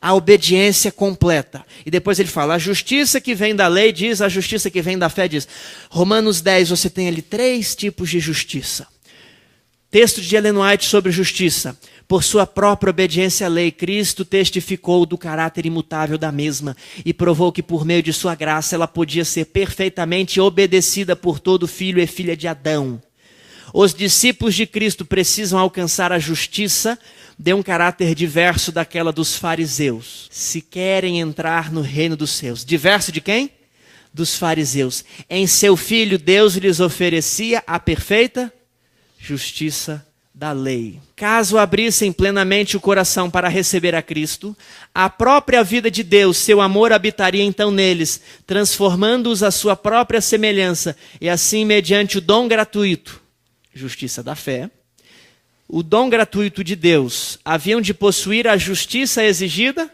A: à obediência completa. E depois ele fala, a justiça que vem da lei diz, a justiça que vem da fé diz. Romanos 10, você tem ali 3 tipos de justiça. Texto de Ellen White sobre justiça. Por sua própria obediência à lei, Cristo testificou do caráter imutável da mesma e provou que por meio de sua graça ela podia ser perfeitamente obedecida por todo filho e filha de Adão. Os discípulos de Cristo precisam alcançar a justiça de um caráter diverso daquela dos fariseus, se querem entrar no reino dos céus. Diverso de quem? Dos fariseus. Em seu Filho, Deus lhes oferecia a perfeita justiça da lei. Caso abrissem plenamente o coração para receber a Cristo, a própria vida de Deus, seu amor habitaria então neles, transformando-os à sua própria semelhança, e assim, mediante o dom gratuito, justiça da fé, o dom gratuito de Deus, haviam de possuir a justiça exigida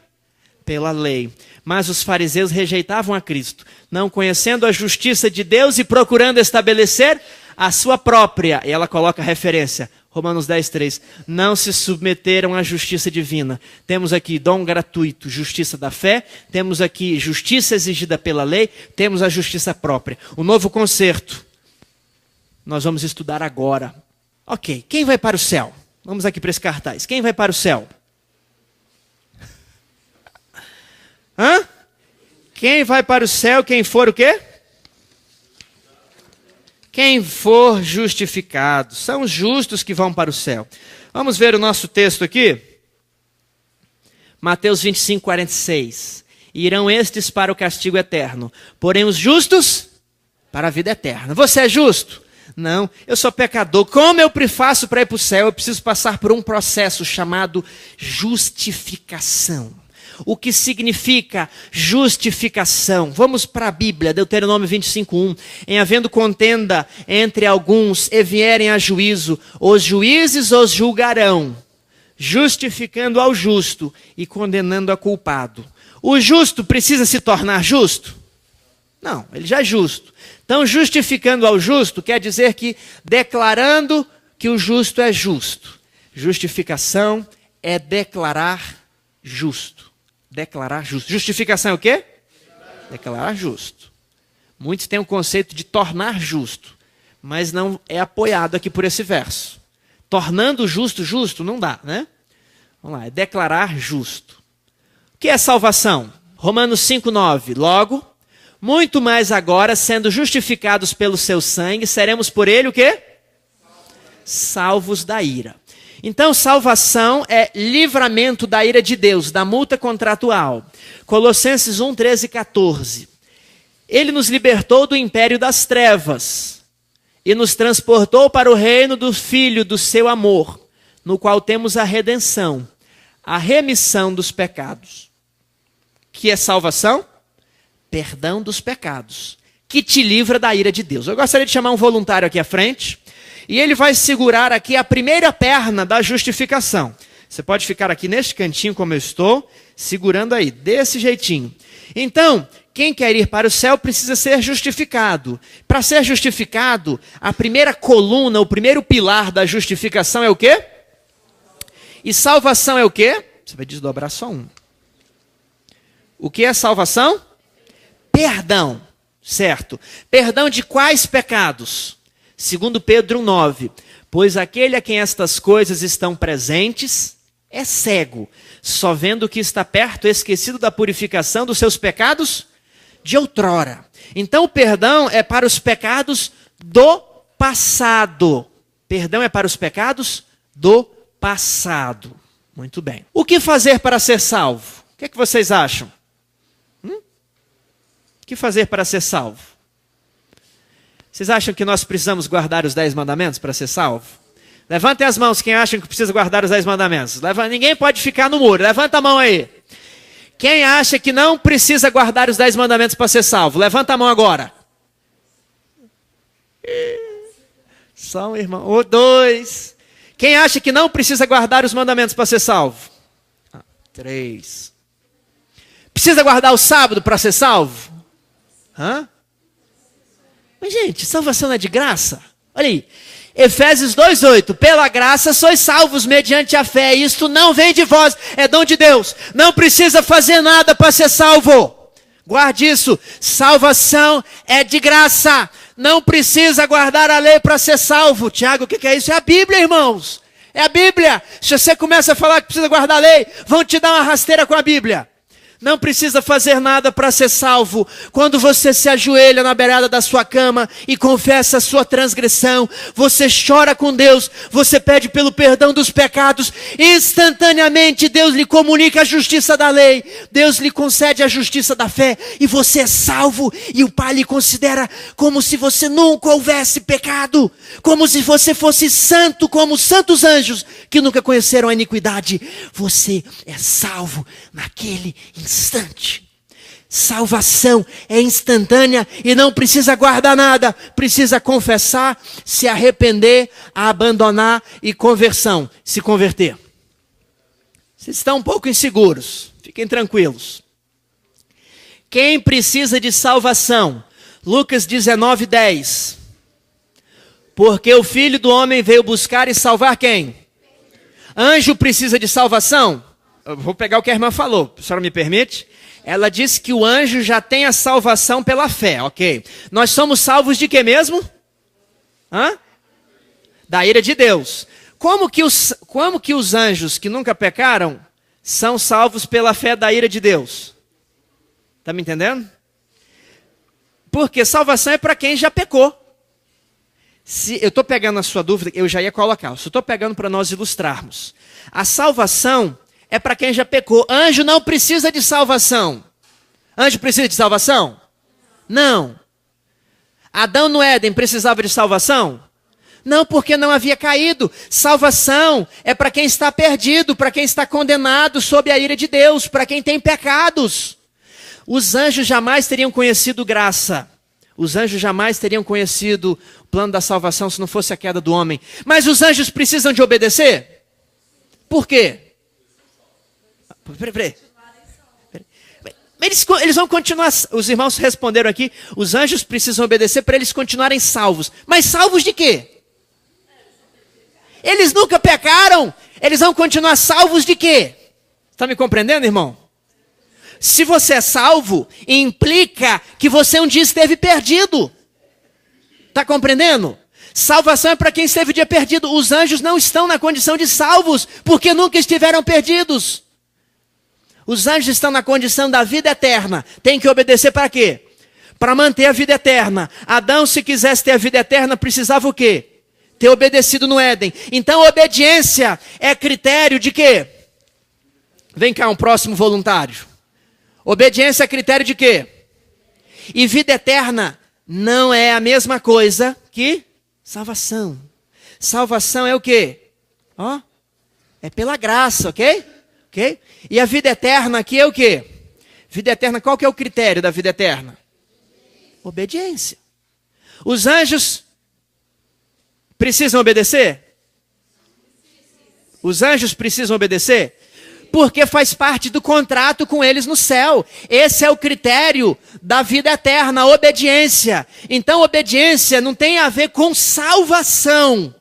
A: pela lei. Mas os fariseus rejeitavam a Cristo, não conhecendo a justiça de Deus e procurando estabelecer a sua própria. E ela coloca a referência, Romanos 10, 3. Não se submeteram à justiça divina. Temos aqui dom gratuito, justiça da fé. Temos aqui justiça exigida pela lei. Temos a justiça própria. O novo concerto, nós vamos estudar agora. Ok, quem vai para o céu? Vamos aqui para esse cartaz. Quem vai para o céu? Hã? Quem vai para o céu, quem for o quê? Quem for justificado. São os justos que vão para o céu. Vamos ver o nosso texto aqui? Mateus 25, 46. Irão estes para o castigo eterno, porém os justos para a vida eterna. Você é justo? Não, eu sou pecador. Como eu faço para ir para o céu? Eu preciso passar por um processo chamado justificação. O que significa justificação? Vamos para a Bíblia, Deuteronômio 25:1. Em havendo contenda entre alguns e vierem a juízo, os juízes os julgarão, justificando ao justo e condenando ao culpado. O justo precisa se tornar justo? Não, ele já é justo. Então, justificando ao justo quer dizer que declarando que o justo é justo. Justificação é declarar justo. Declarar justo. Justificação é o quê? Declarar justo. Muitos têm o conceito de tornar justo, mas não é apoiado aqui por esse verso. Tornando justo, justo, não dá, né? Vamos lá, é declarar justo. O que é salvação? Romanos 5:9. Logo, muito mais agora, sendo justificados pelo seu sangue, seremos por ele o quê? Salvos da ira. Então, salvação é livramento da ira de Deus, da multa contratual. Colossenses 1, 13 e 14. Ele nos libertou do império das trevas e nos transportou para o reino do Filho do seu amor, no qual temos a redenção, a remissão dos pecados. Que é salvação? Perdão dos pecados, que te livra da ira de Deus. Eu gostaria de chamar um voluntário aqui à frente, e ele vai segurar aqui a primeira perna da justificação. Você pode ficar aqui neste cantinho como eu estou, segurando aí, desse jeitinho. Então, quem quer ir para o céu precisa ser justificado. Para ser justificado, a primeira coluna, o primeiro pilar da justificação é o quê? E salvação é o quê? Você vai desdobrar só um. O que é salvação? Perdão, certo? Perdão de quais pecados? Segundo Pedro 9, pois aquele a quem estas coisas estão presentes é cego, só vendo o que está perto, esquecido da purificação dos seus pecados de outrora. Então o perdão é para os pecados do passado. Perdão é para os pecados do passado. Muito bem. O que fazer para ser salvo? O que é que vocês acham? O que fazer para ser salvo? Vocês acham que nós precisamos guardar os 10 mandamentos para ser salvo? Levantem as mãos quem acham que precisa guardar os 10 mandamentos. Ninguém pode ficar no muro. Levanta a mão aí. Quem acha que não precisa guardar os 10 mandamentos para ser salvo? Levanta a mão agora. Só um irmão. Ou 2. Quem acha que não precisa guardar os mandamentos para ser salvo? 3. Precisa guardar o sábado para ser salvo? Hã? Mas, gente, salvação não é de graça? Olha aí. Efésios 2:8. Pela graça sois salvos mediante a fé. Isto não vem de vós, é dom de Deus. Não precisa fazer nada para ser salvo. Guarde isso. Salvação é de graça. Não precisa guardar a lei para ser salvo. Tiago, o que é isso? É a Bíblia, irmãos. É a Bíblia. Se você começa a falar que precisa guardar a lei, vão te dar uma rasteira com a Bíblia. Não precisa fazer nada para ser salvo. Quando você se ajoelha na beirada da sua cama e confessa a sua transgressão, você chora com Deus, você pede pelo perdão dos pecados, instantaneamente Deus lhe comunica a justiça da lei, Deus lhe concede a justiça da fé, e você é salvo, e o Pai lhe considera como se você nunca houvesse pecado, como se você fosse santo, como os santos anjos, que nunca conheceram a iniquidade. Você é salvo naquele instante. Salvação é instantânea e não precisa guardar nada. Precisa confessar, se arrepender, abandonar e conversão, se converter. Vocês estão um pouco inseguros, fiquem tranquilos. Quem precisa de salvação? Lucas 19:10. Porque o Filho do Homem veio buscar e salvar quem? Anjo precisa de salvação? Eu vou pegar o que a irmã falou, a senhora me permite? Ela disse que o anjo já tem a salvação pela fé, ok. Nós somos salvos de quê mesmo? Hã? Da ira de Deus. Como que os anjos que nunca pecaram são salvos pela fé da ira de Deus? Está me entendendo? Porque salvação é para quem já pecou. Se eu estou pegando a sua dúvida, eu já ia colocar. Eu estou pegando para nós ilustrarmos. A salvação é para quem já pecou. Anjo não precisa de salvação. Anjo precisa de salvação? Não. Adão no Éden precisava de salvação? Não, porque não havia caído. Salvação é para quem está perdido, para quem está condenado sob a ira de Deus, para quem tem pecados. Os anjos jamais teriam conhecido graça. Os anjos jamais teriam conhecido o plano da salvação se não fosse a queda do homem. Mas os anjos precisam de obedecer? Por quê? Peraí. Eles vão continuar, os irmãos responderam aqui, os anjos precisam obedecer para eles continuarem salvos. Mas salvos de quê? Eles nunca pecaram, eles vão continuar salvos de quê? Está me compreendendo, irmão? Se você é salvo, implica que você um dia esteve perdido. Está compreendendo? Salvação é para quem esteve um dia perdido. Os anjos não estão na condição de salvos, porque nunca estiveram perdidos. Os anjos estão na condição da vida eterna. Tem que obedecer para quê? Para manter a vida eterna. Adão, se quisesse ter a vida eterna, precisava o quê? Ter obedecido no Éden. Então, obediência é critério de quê? Vem cá, um próximo voluntário. Obediência é critério de quê? E vida eterna não é a mesma coisa que salvação. Salvação é o quê? Ó, é pela graça, ok? Ok? E a vida eterna aqui é o quê? Vida eterna, qual que é o critério da vida eterna? Obediência. Os anjos precisam obedecer? Os anjos precisam obedecer? Porque faz parte do contrato com eles no céu. Esse é o critério da vida eterna, a obediência. Então, obediência não tem a ver com salvação.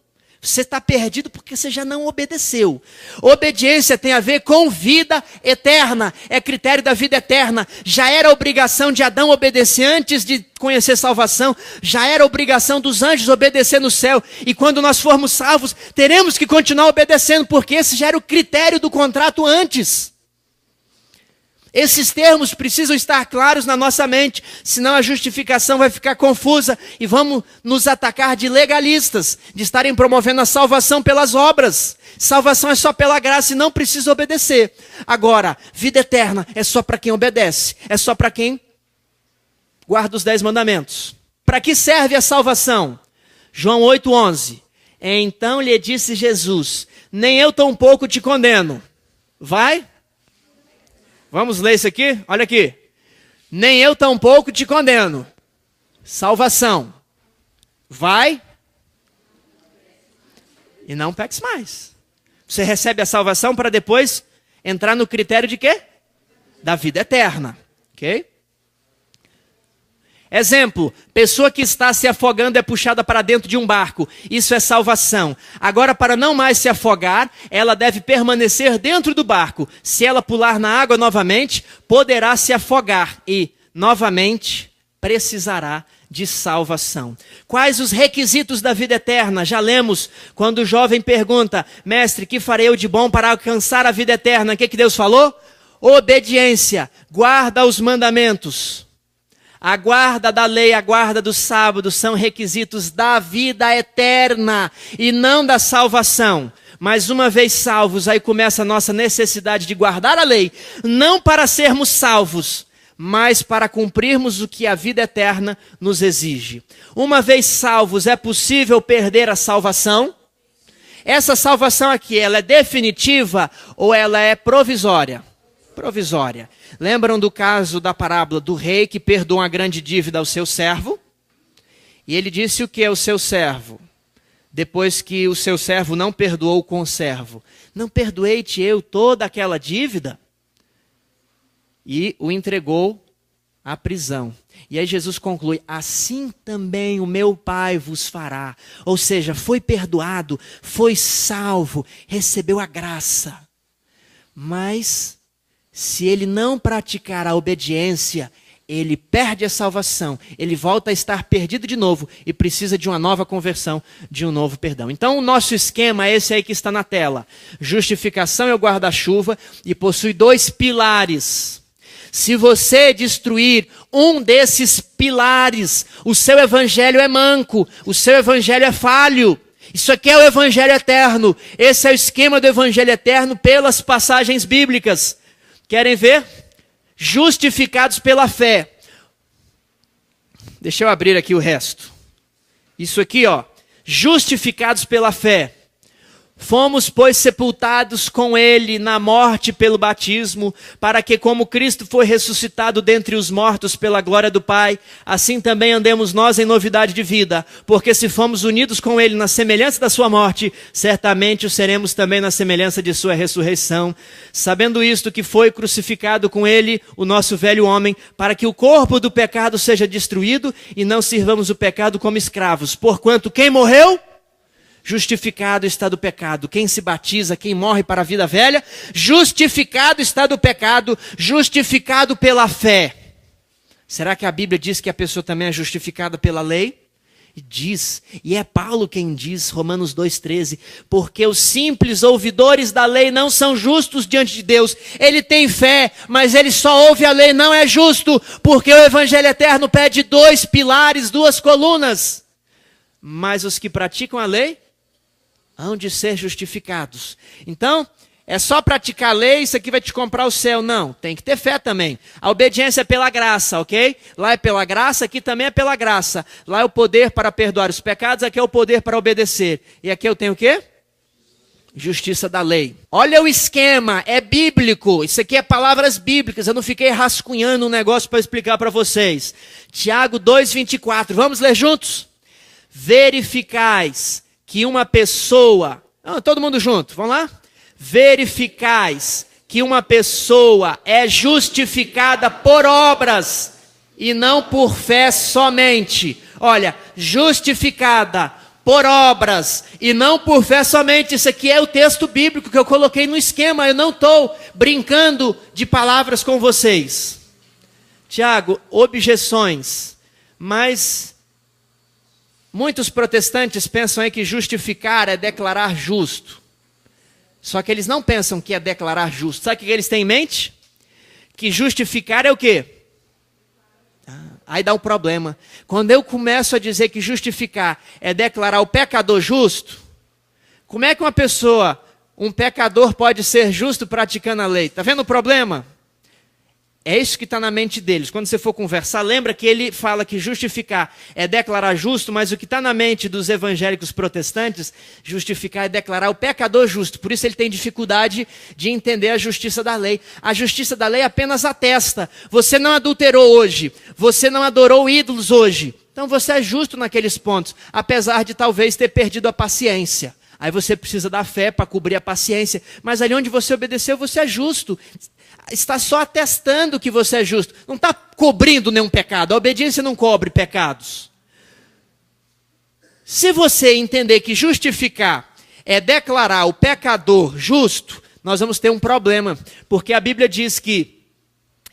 A: Você está perdido porque você já não obedeceu. Obediência tem a ver com vida eterna. É critério da vida eterna. Já era obrigação de Adão obedecer antes de conhecer salvação. Já era obrigação dos anjos obedecer no céu. E quando nós formos salvos, teremos que continuar obedecendo, porque esse já era o critério do contrato antes. Esses termos precisam estar claros na nossa mente, senão a justificação vai ficar confusa e vamos nos atacar de legalistas, de estarem promovendo a salvação pelas obras. Salvação é só pela graça e não precisa obedecer. Agora, vida eterna é só para quem obedece, é só para quem guarda os 10 mandamentos. Para que serve a salvação? João 8:11. Então lhe disse Jesus, nem eu tampouco te condeno. Vai? Vamos ler isso aqui? Olha aqui. Nem eu tampouco te condeno. Salvação. Vai. e não peques mais. Você recebe a salvação para depois entrar no critério de quê? Da vida eterna, ok? Exemplo, pessoa que está se afogando é puxada para dentro de um barco. Isso é salvação. Agora, para não mais se afogar, ela deve permanecer dentro do barco. Se ela pular na água novamente, poderá se afogar e, novamente, precisará de salvação. Quais os requisitos da vida eterna? Já lemos quando o jovem pergunta, mestre, que farei eu de bom para alcançar a vida eterna? O que Deus falou? Obediência, guarda os mandamentos. A guarda da lei, a guarda do sábado são requisitos da vida eterna e não da salvação. Mas uma vez salvos, aí começa a nossa necessidade de guardar a lei, não para sermos salvos, mas para cumprirmos o que a vida eterna nos exige. Uma vez salvos, é possível perder a salvação? Essa salvação aqui, ela é definitiva ou ela é provisória? Provisória. Lembram do caso da parábola do rei que perdoou uma grande dívida ao seu servo? E ele disse o que ao seu servo? Depois que o seu servo não perdoou o conservo. Não perdoei-te eu toda aquela dívida? E o entregou à prisão. E aí Jesus conclui, assim também o meu Pai vos fará. Ou seja, foi perdoado, foi salvo, recebeu a graça. Mas se ele não praticar a obediência, ele perde a salvação, ele volta a estar perdido de novo e precisa de uma nova conversão, de um novo perdão. Então o nosso esquema é esse aí que está na tela. Justificação é o guarda-chuva e possui 2 pilares. Se você destruir um desses pilares, o seu evangelho é manco, o seu evangelho é falho. Isso aqui é o evangelho eterno. Esse é o esquema do evangelho eterno pelas passagens bíblicas. Querem ver? Justificados pela fé. Deixa eu abrir aqui o resto. Isso aqui, ó. Justificados pela fé. Fomos, pois, sepultados com ele na morte pelo batismo, para que, como Cristo foi ressuscitado dentre os mortos pela glória do Pai, assim também andemos nós em novidade de vida. Porque se fomos unidos com ele na semelhança da sua morte, certamente o seremos também na semelhança de sua ressurreição. Sabendo isto, que foi crucificado com ele o nosso velho homem, para que o corpo do pecado seja destruído e não sirvamos o pecado como escravos. Porquanto quem morreu, justificado está do pecado. Quem se batiza, quem morre para a vida velha, justificado está do pecado, justificado pela fé. Será que a Bíblia diz que a pessoa também é justificada pela lei? Diz, e é Paulo quem diz, Romanos 2,13, porque os simples ouvidores da lei não são justos diante de Deus. Ele tem fé, mas ele só ouve a lei, não é justo, porque o evangelho eterno pede 2 pilares, 2 colunas. Mas os que praticam a lei hão de ser justificados. Então, é só praticar a lei, isso aqui vai te comprar o céu. Não, tem que ter fé também. A obediência é pela graça, ok? Lá é pela graça, aqui também é pela graça. Lá é o poder para perdoar os pecados, aqui é o poder para obedecer. E aqui eu tenho o quê? Justiça da lei. Olha o esquema, é bíblico. Isso aqui é palavras bíblicas, eu não fiquei rascunhando um negócio para explicar para vocês. Tiago 2,24, vamos ler juntos? Verificais que uma pessoa... todo mundo junto, vamos lá? Verificais que uma pessoa é justificada por obras e não por fé somente. Olha, justificada por obras e não por fé somente. Isso aqui é o texto bíblico que eu coloquei no esquema. Eu não estou brincando de palavras com vocês. Tiago, objeções. Mas muitos protestantes pensam aí que justificar é declarar justo. Só que eles não pensam que é declarar justo. Sabe o que eles têm em mente? Que justificar é o quê? Aí dá um problema. Quando eu começo a dizer que justificar é declarar o pecador justo, como é que uma pessoa, um pecador, pode ser justo praticando a lei? Está vendo o problema? É isso que está na mente deles. Quando você for conversar, lembra que ele fala que justificar é declarar justo, mas o que está na mente dos evangélicos protestantes, justificar é declarar o pecador justo. Por isso ele tem dificuldade de entender a justiça da lei. A justiça da lei apenas atesta. Você não adulterou hoje. Você não adorou ídolos hoje. Então você é justo naqueles pontos, apesar de talvez ter perdido a paciência. Aí você precisa da fé para cobrir a paciência. Mas ali onde você obedeceu, você é justo. Está só atestando que você é justo. Não está cobrindo nenhum pecado. A obediência não cobre pecados. Se você entender que justificar é declarar o pecador justo, nós vamos ter um problema. Porque a Bíblia diz que,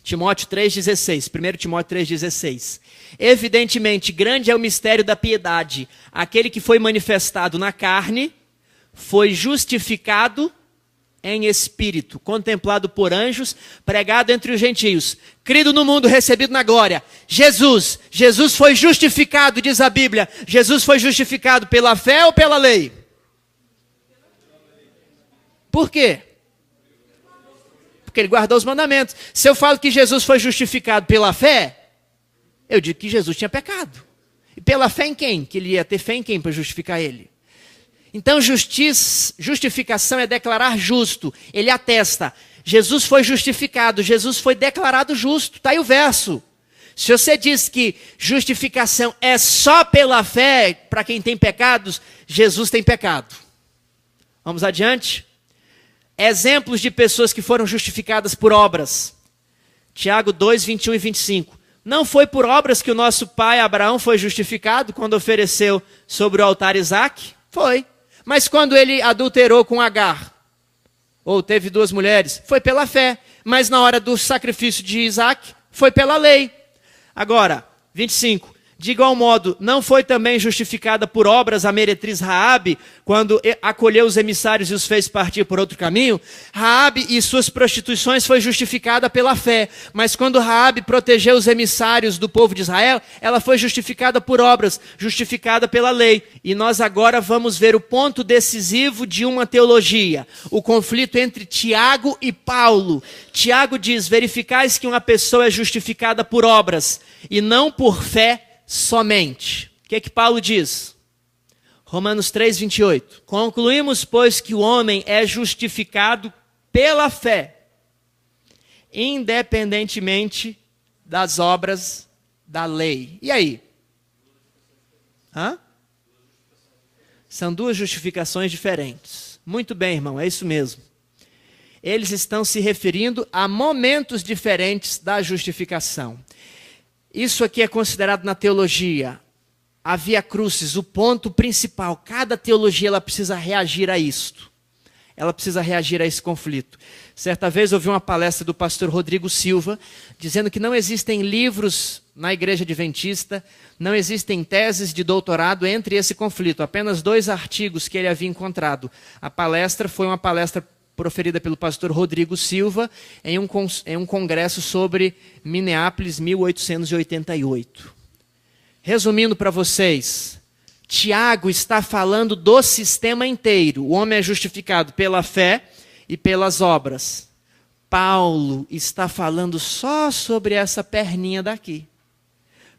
A: Timóteo 3,16, 1 Timóteo 3,16, evidentemente grande é o mistério da piedade. Aquele que foi manifestado na carne foi justificado em espírito, contemplado por anjos, pregado entre os gentios, crido no mundo, recebido na glória. Jesus foi justificado, diz a Bíblia. Jesus foi justificado pela fé ou pela lei? Por quê? Porque ele guardou os mandamentos. Se eu falo que Jesus foi justificado pela fé, eu digo que Jesus tinha pecado. E pela fé em quem? Que ele ia ter fé em quem para justificar ele? Então justificação é declarar justo. Ele atesta, Jesus foi justificado, Jesus foi declarado justo. Está aí o verso. Se você diz que justificação é só pela fé, para quem tem pecados, Jesus tem pecado. Vamos adiante? Exemplos de pessoas que foram justificadas por obras. Tiago 2, 21 e 25. Não foi por obras que o nosso pai Abraão foi justificado quando ofereceu sobre o altar Isaque? Foi. Mas quando ele adulterou com Agar, ou teve 2 mulheres, foi pela fé. Mas na hora do sacrifício de Isaque, foi pela lei. Agora, 25. De igual modo, não foi também justificada por obras a meretriz Raabe, quando acolheu os emissários e os fez partir por outro caminho? Raabe e suas prostituições foi justificada pela fé, mas quando Raabe protegeu os emissários do povo de Israel, ela foi justificada por obras, justificada pela lei. E nós agora vamos ver o ponto decisivo de uma teologia, o conflito entre Tiago e Paulo. Tiago diz, verificais que uma pessoa é justificada por obras, e não por fé somente. O que é que Paulo diz? Romanos 3, 28. Concluímos, pois, que o homem é justificado pela fé, independentemente das obras da lei. E aí? São 2 justificações diferentes. Muito bem, irmão, é isso mesmo. Eles estão se referindo a momentos diferentes da justificação. Isso aqui é considerado na teologia a via crucis, o ponto principal. Cada teologia ela precisa reagir a isto. Ela precisa reagir a esse conflito. Certa vez ouvi uma palestra do pastor Rodrigo Silva, dizendo que não existem livros na igreja adventista, não existem teses de doutorado entre esse conflito. Apenas 2 artigos que ele havia encontrado. A palestra foi uma palestra proferida pelo pastor Rodrigo Silva em um congresso sobre Minneapolis, 1888. Resumindo para vocês, Tiago está falando do sistema inteiro. O homem é justificado pela fé e pelas obras. Paulo está falando só sobre essa perninha daqui.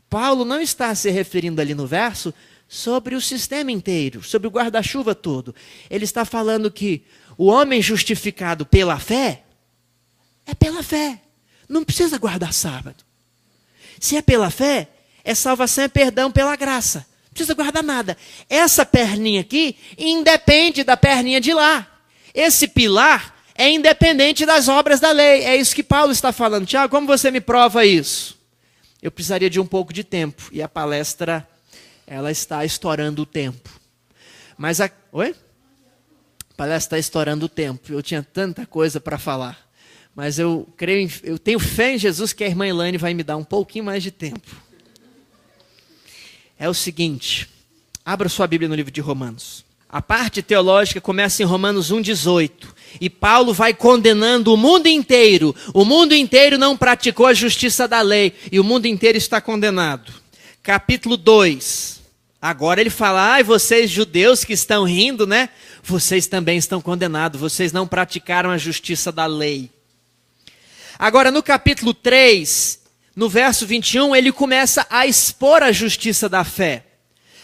A: Paulo não está se referindo ali no verso sobre o sistema inteiro, sobre o guarda-chuva todo. Ele está falando que o homem justificado pela fé, é pela fé. Não precisa guardar sábado. Se é pela fé, é salvação, é perdão pela graça. Não precisa guardar nada. Essa perninha aqui independe da perninha de lá. Esse pilar é independente das obras da lei. É isso que Paulo está falando. Tiago, como você me prova isso? Eu precisaria de um pouco de tempo. E a palestra, ela está estourando o tempo. Oi? A palestra está estourando o tempo. Eu tinha tanta coisa para falar. Mas eu tenho fé em Jesus que a irmã Elaine vai me dar um pouquinho mais de tempo. É o seguinte, abra sua Bíblia no livro de Romanos. A parte teológica começa em Romanos 1,18. E Paulo vai condenando o mundo inteiro. O mundo inteiro não praticou a justiça da lei. E o mundo inteiro está condenado. Capítulo 2. Agora ele fala, vocês judeus que estão rindo, né? Vocês também estão condenados. Vocês não praticaram a justiça da lei. Agora no capítulo 3, no verso 21, ele começa a expor a justiça da fé.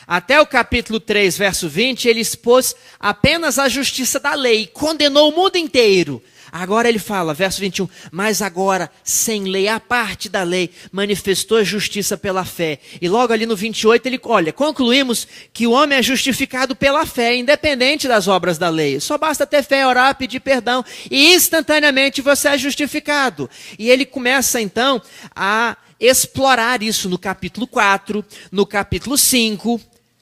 A: Até o capítulo 3, verso 20, ele expôs apenas a justiça da lei, condenou o mundo inteiro. Agora ele fala, verso 21, mas agora, sem lei, a parte da lei, manifestou a justiça pela fé. E logo ali no 28 ele, olha, concluímos que o homem é justificado pela fé, independente das obras da lei. Só basta ter fé, orar, pedir perdão, e instantaneamente você é justificado. E ele começa então a explorar isso no capítulo 4, no capítulo 5,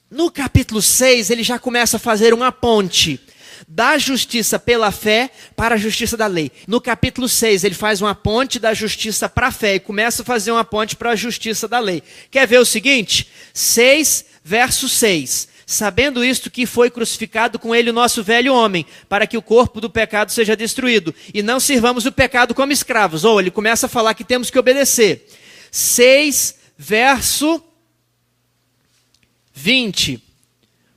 A: no capítulo 6 ele já começa a fazer uma ponte da justiça pela fé para a justiça da lei. No capítulo 6, ele faz uma ponte da justiça para a fé e começa a fazer uma ponte para a justiça da lei. Quer ver o seguinte? 6, verso 6. Sabendo isto, que foi crucificado com ele o nosso velho homem, para que o corpo do pecado seja destruído, e não sirvamos o pecado como escravos. Ou ele começa a falar que temos que obedecer. 6, verso 20.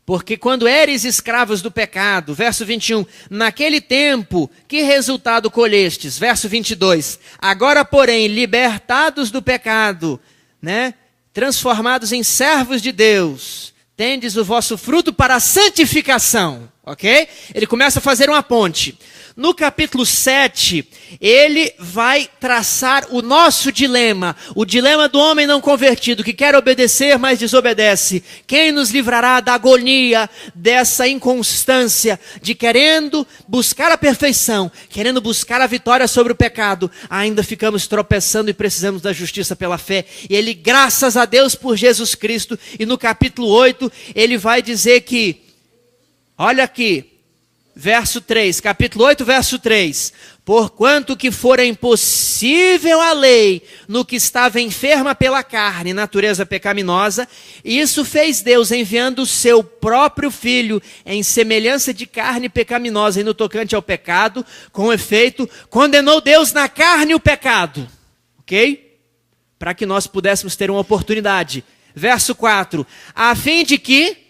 A: Porque quando eres escravos do pecado, verso 21, naquele tempo, que resultado colhestes? Verso 22, agora porém, libertados do pecado, né? Transformados em servos de Deus, tendes o vosso fruto para a santificação, ok? Ele começa a fazer uma ponte. No capítulo 7, ele vai traçar o nosso dilema, o dilema do homem não convertido, que quer obedecer, mas desobedece. Quem nos livrará da agonia, dessa inconstância, de querendo buscar a perfeição, querendo buscar a vitória sobre o pecado, ainda ficamos tropeçando e precisamos da justiça pela fé. E ele, graças a Deus por Jesus Cristo, e no capítulo 8, ele vai dizer que, olha aqui, verso 3, capítulo 8, verso 3. Porquanto que fora impossível a lei no que estava enferma pela carne, natureza pecaminosa, isso fez Deus enviando o seu próprio Filho em semelhança de carne pecaminosa e no tocante ao pecado, com efeito, condenou Deus na carne o pecado. Ok? Para que nós pudéssemos ter uma oportunidade. Verso 4. A fim de que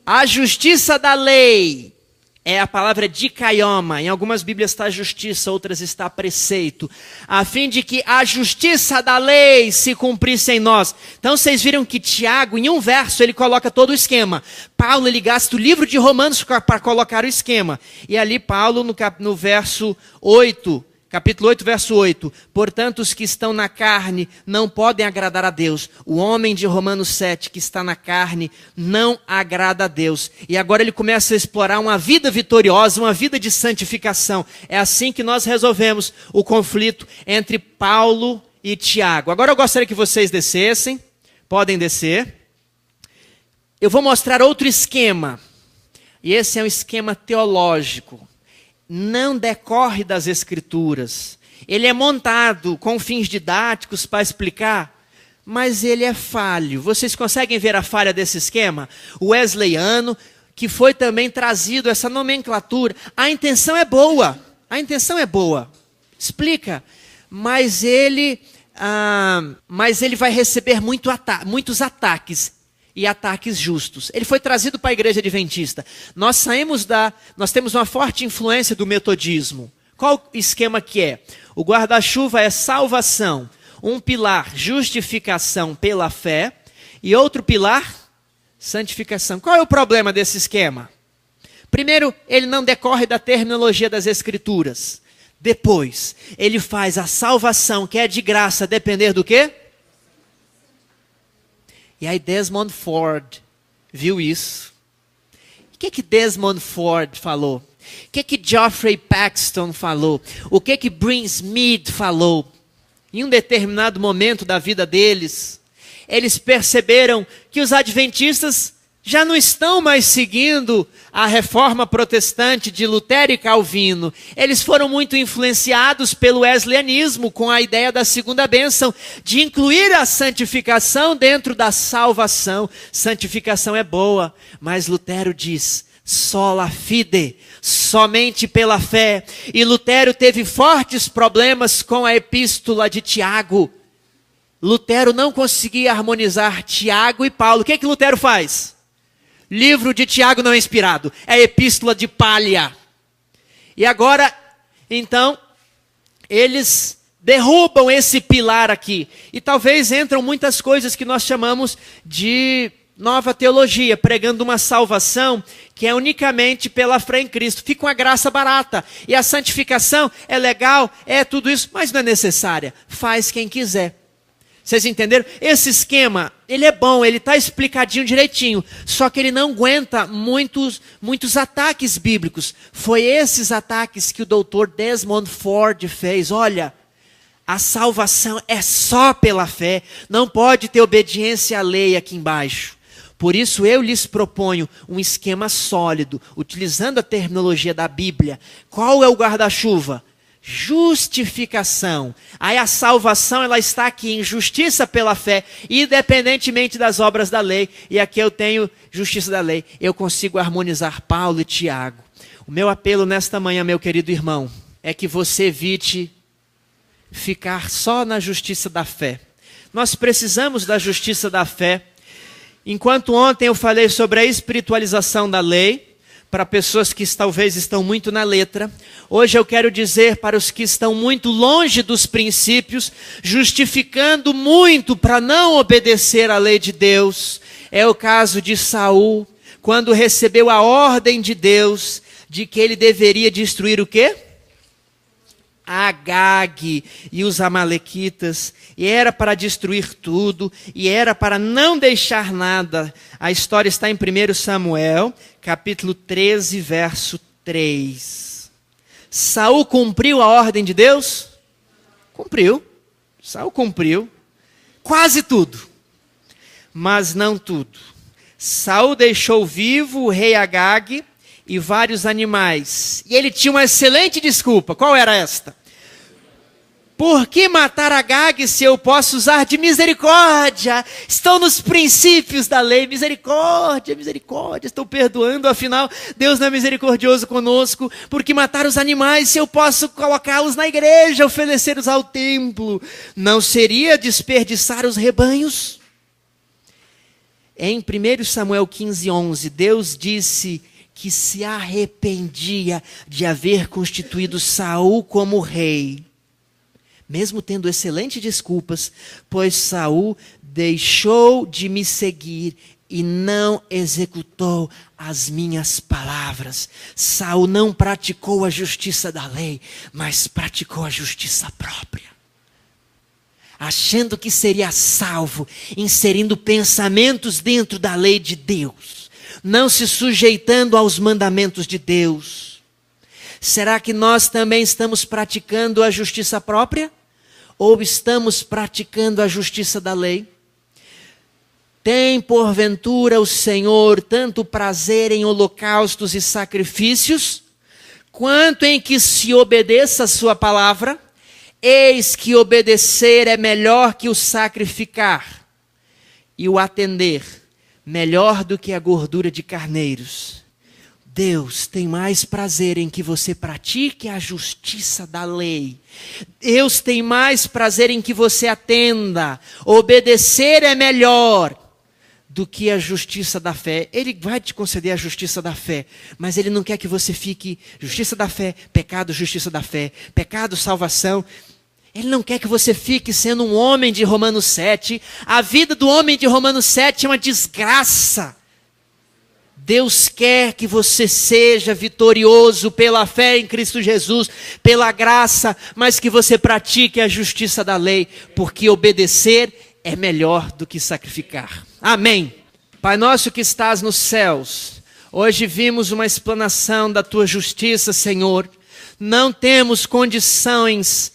A: a justiça da lei, é a palavra dikaioma, em algumas bíblias está justiça, outras está preceito, a fim de que a justiça da lei se cumprisse em nós. Então vocês viram que Tiago, em um verso, ele coloca todo o esquema. Paulo, ele gasta o livro de Romanos para colocar o esquema. E ali Paulo, no verso 8, capítulo 8, verso 8. Portanto, os que estão na carne não podem agradar a Deus. O homem de Romanos 7, que está na carne, não agrada a Deus. E agora ele começa a explorar uma vida vitoriosa, uma vida de santificação. É assim que nós resolvemos o conflito entre Paulo e Tiago. Agora eu gostaria que vocês descessem. Podem descer. Eu vou mostrar outro esquema. E esse é um esquema teológico. Não decorre das Escrituras. Ele é montado com fins didáticos para explicar, mas ele é falho. Vocês conseguem ver a falha desse esquema? O wesleyano, que foi também trazido essa nomenclatura. A intenção é boa. A intenção é boa. Explica. Mas ele vai receber muitos ataques. E ataques justos. Ele foi trazido para a igreja adventista. Nós temos uma forte influência do metodismo. Qual esquema que é? O guarda-chuva é salvação. Um pilar, justificação pela fé. E outro pilar, santificação. Qual é o problema desse esquema? Primeiro, ele não decorre da terminologia das Escrituras. Depois, ele faz a salvação, que é de graça, depender do quê? E aí Desmond Ford viu isso. O que Desmond Ford falou? O que Geoffrey Paxton falou? O que Brin Smith falou? Em um determinado momento da vida deles, eles perceberam que os adventistas já não estão mais seguindo a reforma protestante de Lutero e Calvino. Eles foram muito influenciados pelo wesleyanismo, com a ideia da segunda bênção, de incluir a santificação dentro da salvação. Santificação é boa, mas Lutero diz, sola fide, somente pela fé. E Lutero teve fortes problemas com a epístola de Tiago. Lutero não conseguia harmonizar Tiago e Paulo. O que Lutero faz? Livro de Tiago não é inspirado, é epístola de palha. E agora, então, eles derrubam esse pilar aqui. E talvez entram muitas coisas que nós chamamos de nova teologia, pregando uma salvação que é unicamente pela fé em Cristo. Fica uma graça barata. E a santificação é legal, é tudo isso, mas não é necessária. Faz quem quiser. Vocês entenderam? Esse esquema, ele é bom, ele está explicadinho direitinho. Só que ele não aguenta muitos ataques bíblicos. Foi esses ataques que o doutor Desmond Ford fez. Olha, a salvação é só pela fé. Não pode ter obediência à lei aqui embaixo. Por isso eu lhes proponho um esquema sólido, utilizando a terminologia da Bíblia. Qual é o guarda-chuva? Justificação. Aí a salvação, ela está aqui em justiça pela fé, independentemente das obras da lei. E aqui eu tenho justiça da lei. Eu consigo harmonizar Paulo e Tiago. O meu apelo nesta manhã, meu querido irmão, é que você evite ficar só na justiça da fé. Nós precisamos da justiça da fé. Enquanto ontem eu falei sobre a espiritualização da lei, para pessoas que talvez estão muito na letra, hoje eu quero dizer para os que estão muito longe dos princípios, justificando muito para não obedecer à lei de Deus. É o caso de Saul, quando recebeu a ordem de Deus de que ele deveria destruir o quê? Agag e os amalequitas, e era para destruir tudo, e era para não deixar nada. A história está em 1 Samuel, capítulo 13, verso 3. Saul cumpriu a ordem de Deus? Cumpriu. Saul cumpriu quase tudo, mas não tudo. Saul deixou vivo o rei Agag e vários animais. E ele tinha uma excelente desculpa. Qual era esta? Por que matar Agag se eu posso usar de misericórdia? Estão nos princípios da lei. Misericórdia, misericórdia. Estou perdoando, afinal, Deus não é misericordioso conosco. Por que matar os animais se eu posso colocá-los na igreja, oferecê-los ao templo? Não seria desperdiçar os rebanhos? Em 1 Samuel 15, 11, Deus disse que se arrependia de haver constituído Saul como rei, mesmo tendo excelentes desculpas, pois Saul deixou de me seguir e não executou as minhas palavras. Saul não praticou a justiça da lei, mas praticou a justiça própria, achando que seria salvo, inserindo pensamentos dentro da lei de Deus, não se sujeitando aos mandamentos de Deus. Será que nós também estamos praticando a justiça própria? Ou estamos praticando a justiça da lei? Tem porventura o Senhor tanto prazer em holocaustos e sacrifícios, quanto em que se obedeça a sua palavra? Eis que obedecer é melhor que o sacrificar, e o atender melhor do que a gordura de carneiros. Deus tem mais prazer em que você pratique a justiça da lei. Deus tem mais prazer em que você atenda. Obedecer é melhor do que a justiça da fé. Ele vai te conceder a justiça da fé, mas Ele não quer que você fique justiça da fé, pecado, justiça da fé, pecado, salvação. Ele não quer que você fique sendo um homem de Romanos 7. A vida do homem de Romanos 7 é uma desgraça. Deus quer que você seja vitorioso pela fé em Cristo Jesus, pela graça, mas que você pratique a justiça da lei, porque obedecer é melhor do que sacrificar. Amém. Pai nosso que estás nos céus, hoje vimos uma explanação da tua justiça, Senhor. Não temos condições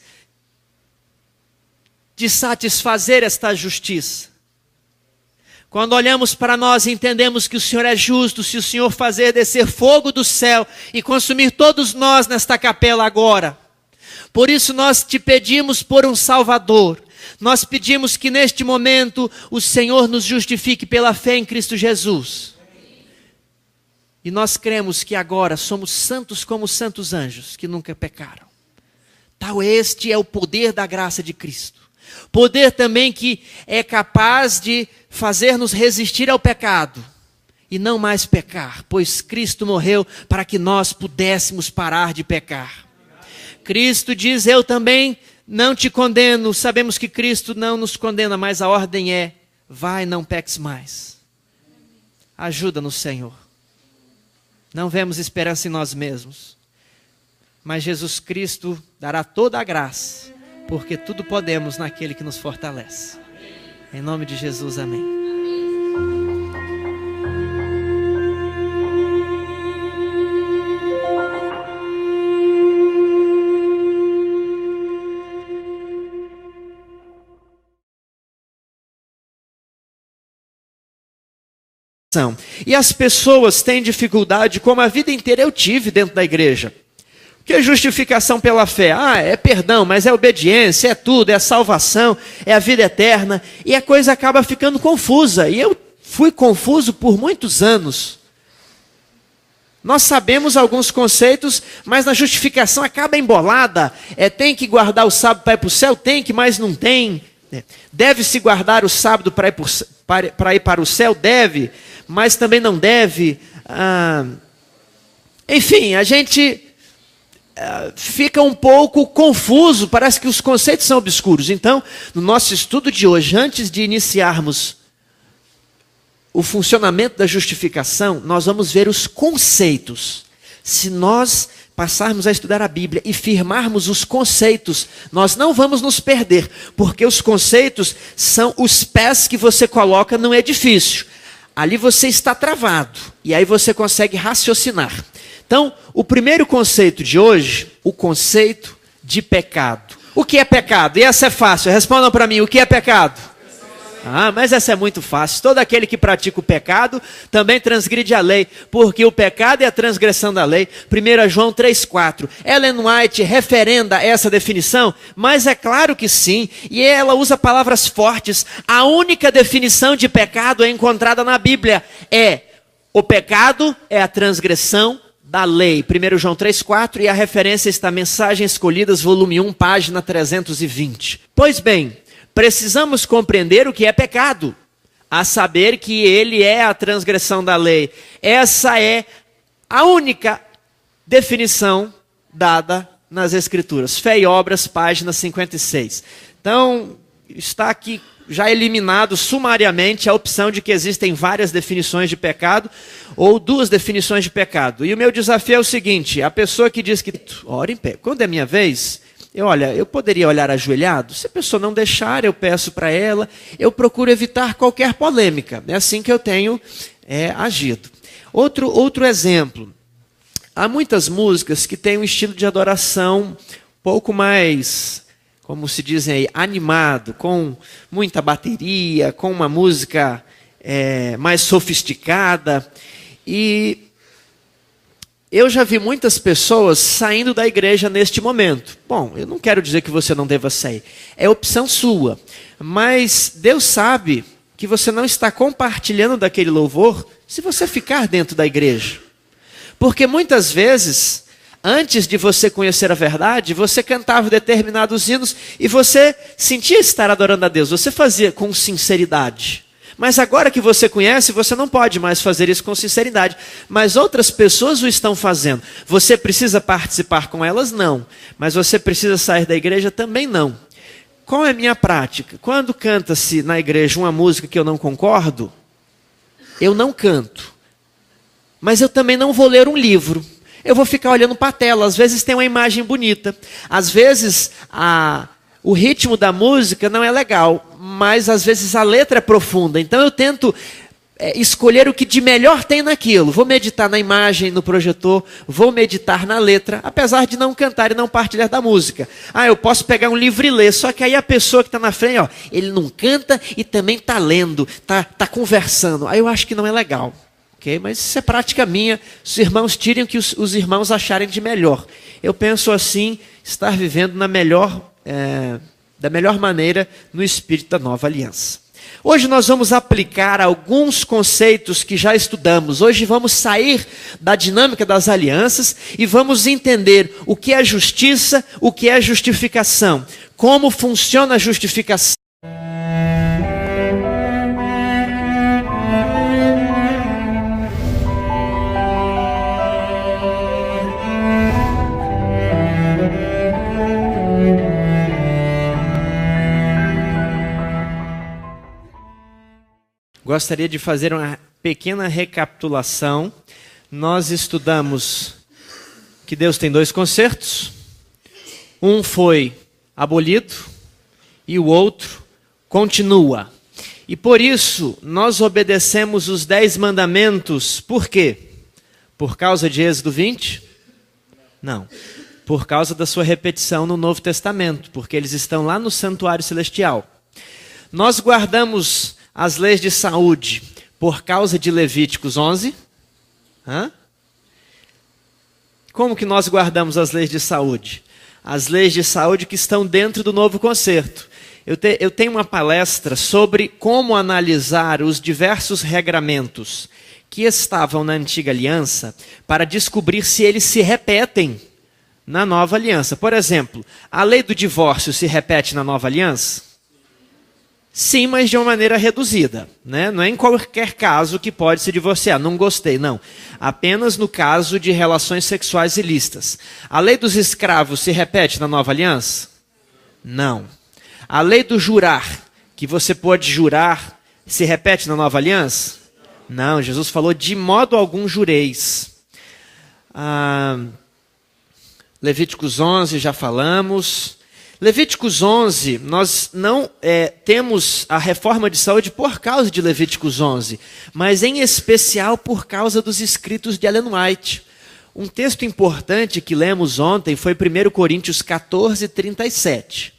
A: de satisfazer esta justiça. Quando olhamos para nós e entendemos que o Senhor é justo, se o Senhor fazer descer fogo do céu e consumir todos nós nesta capela agora. Por isso nós te pedimos por um Salvador. Nós pedimos que neste momento o Senhor nos justifique pela fé em Cristo Jesus. E nós cremos que agora somos santos como os santos anjos que nunca pecaram. Tal este é o poder da graça de Cristo. Poder também que é capaz de fazer-nos resistir ao pecado e não mais pecar, pois Cristo morreu para que nós pudéssemos parar de pecar. Cristo diz, eu também não te condeno. Sabemos que Cristo não nos condena, mas a ordem é, vai, não peques mais. Ajuda-nos, Senhor. Não vemos esperança em nós mesmos, mas Jesus Cristo dará toda a graça, porque tudo podemos naquele que nos fortalece. Em nome de Jesus, amém. E as pessoas têm dificuldade, como a vida inteira eu tive dentro da igreja. O que é justificação pela fé? É perdão, mas é obediência, é tudo, é salvação, é a vida eterna. E a coisa acaba ficando confusa. E eu fui confuso por muitos anos. Nós sabemos alguns conceitos, mas na justificação acaba embolada. Tem que guardar o sábado para ir para o céu? Tem que, mas não tem. Deve-se guardar o sábado para ir para o céu? Deve, mas também não deve. Enfim, a gente fica um pouco confuso, parece que os conceitos são obscuros. Então, no nosso estudo de hoje, antes de iniciarmos o funcionamento da justificação, nós vamos ver os conceitos. Se nós passarmos a estudar a Bíblia e firmarmos os conceitos, nós não vamos nos perder, porque os conceitos são os pés que você coloca num edifício. Ali você está travado, e aí você consegue raciocinar. Então, o primeiro conceito de hoje, o conceito de pecado. O que é pecado? E essa é fácil, respondam para mim, o que é pecado? Mas essa é muito fácil. Todo aquele que pratica o pecado também transgride a lei, porque o pecado é a transgressão da lei. 1 João 3,4. Ellen White referenda essa definição, mas é claro que sim, e ela usa palavras fortes. A única definição de pecado é encontrada na Bíblia. O pecado é a transgressão da lei. 1 João 3,4, e a referência está Mensagens Escolhidas, volume 1, página 320. Pois bem, precisamos compreender o que é pecado, a saber que ele é a transgressão da lei. Essa é a única definição dada nas Escrituras. Fé e Obras, página 56. Então, está aqui já eliminado sumariamente a opção de que existem várias definições de pecado, ou duas definições de pecado. E o meu desafio é o seguinte: a pessoa que diz que ora em pé, quando é minha vez, eu poderia olhar ajoelhado? Se a pessoa não deixar, eu peço para ela, eu procuro evitar qualquer polêmica. É assim que eu tenho agido. Outro exemplo, há muitas músicas que têm um estilo de adoração um pouco mais, como se dizem aí, animado, com muita bateria, com uma música mais sofisticada. E eu já vi muitas pessoas saindo da igreja neste momento. Bom, eu não quero dizer que você não deva sair. É opção sua. Mas Deus sabe que você não está compartilhando daquele louvor se você ficar dentro da igreja. Porque muitas vezes, antes de você conhecer a verdade, você cantava determinados hinos e você sentia estar adorando a Deus. Você fazia com sinceridade. Mas agora que você conhece, você não pode mais fazer isso com sinceridade. Mas outras pessoas o estão fazendo. Você precisa participar com elas? Não. Mas você precisa sair da igreja? Também não. Qual é a minha prática? Quando canta-se na igreja uma música que eu não concordo, eu não canto. Mas eu também não vou ler um livro. Eu vou ficar olhando para a tela. Às vezes tem uma imagem bonita. Às vezes o ritmo da música não é legal, mas às vezes a letra é profunda. Então eu tento escolher o que de melhor tem naquilo. Vou meditar na imagem, no projetor, vou meditar na letra, apesar de não cantar e não partilhar da música. Eu posso pegar um livro e ler, só que aí a pessoa que está na frente, ele não canta e também está lendo, está conversando. Aí eu acho que não é legal. Okay? Mas isso é prática minha. Os irmãos tirem o que os irmãos acharem de melhor. Eu penso assim, estar vivendo da melhor maneira no espírito da nova aliança. Hoje nós vamos aplicar alguns conceitos que já estudamos. Hoje vamos sair da dinâmica das alianças e vamos entender o que é justiça, o que é justificação, como funciona a justificação. Gostaria de fazer uma pequena recapitulação, nós estudamos que Deus tem dois concertos. Um foi abolido e o outro continua. E por isso nós obedecemos os 10 mandamentos. Por quê? Por causa de Êxodo 20? Não. Por causa da sua repetição no Novo Testamento, porque eles estão lá no santuário celestial. Nós guardamos as leis de saúde por causa de Levíticos 11. Como que nós guardamos as leis de saúde? As leis de saúde que estão dentro do novo concerto. Eu tenho uma palestra sobre como analisar os diversos regramentos que estavam na antiga aliança para descobrir se eles se repetem na nova aliança. Por exemplo, a lei do divórcio se repete na nova aliança? Sim, mas de uma maneira reduzida, né? Não é em qualquer caso que pode se divorciar. Não gostei, não. Apenas no caso de relações sexuais ilícitas. A lei dos escravos se repete na nova aliança? Não. A lei do jurar, que você pode jurar, se repete na nova aliança? Não. Jesus falou: de modo algum jureis. Levíticos 11, já falamos. Levíticos 11, nós não temos a reforma de saúde por causa de Levíticos 11, mas em especial por causa dos escritos de Ellen White. Um texto importante que lemos ontem foi 1 Coríntios 14, 37.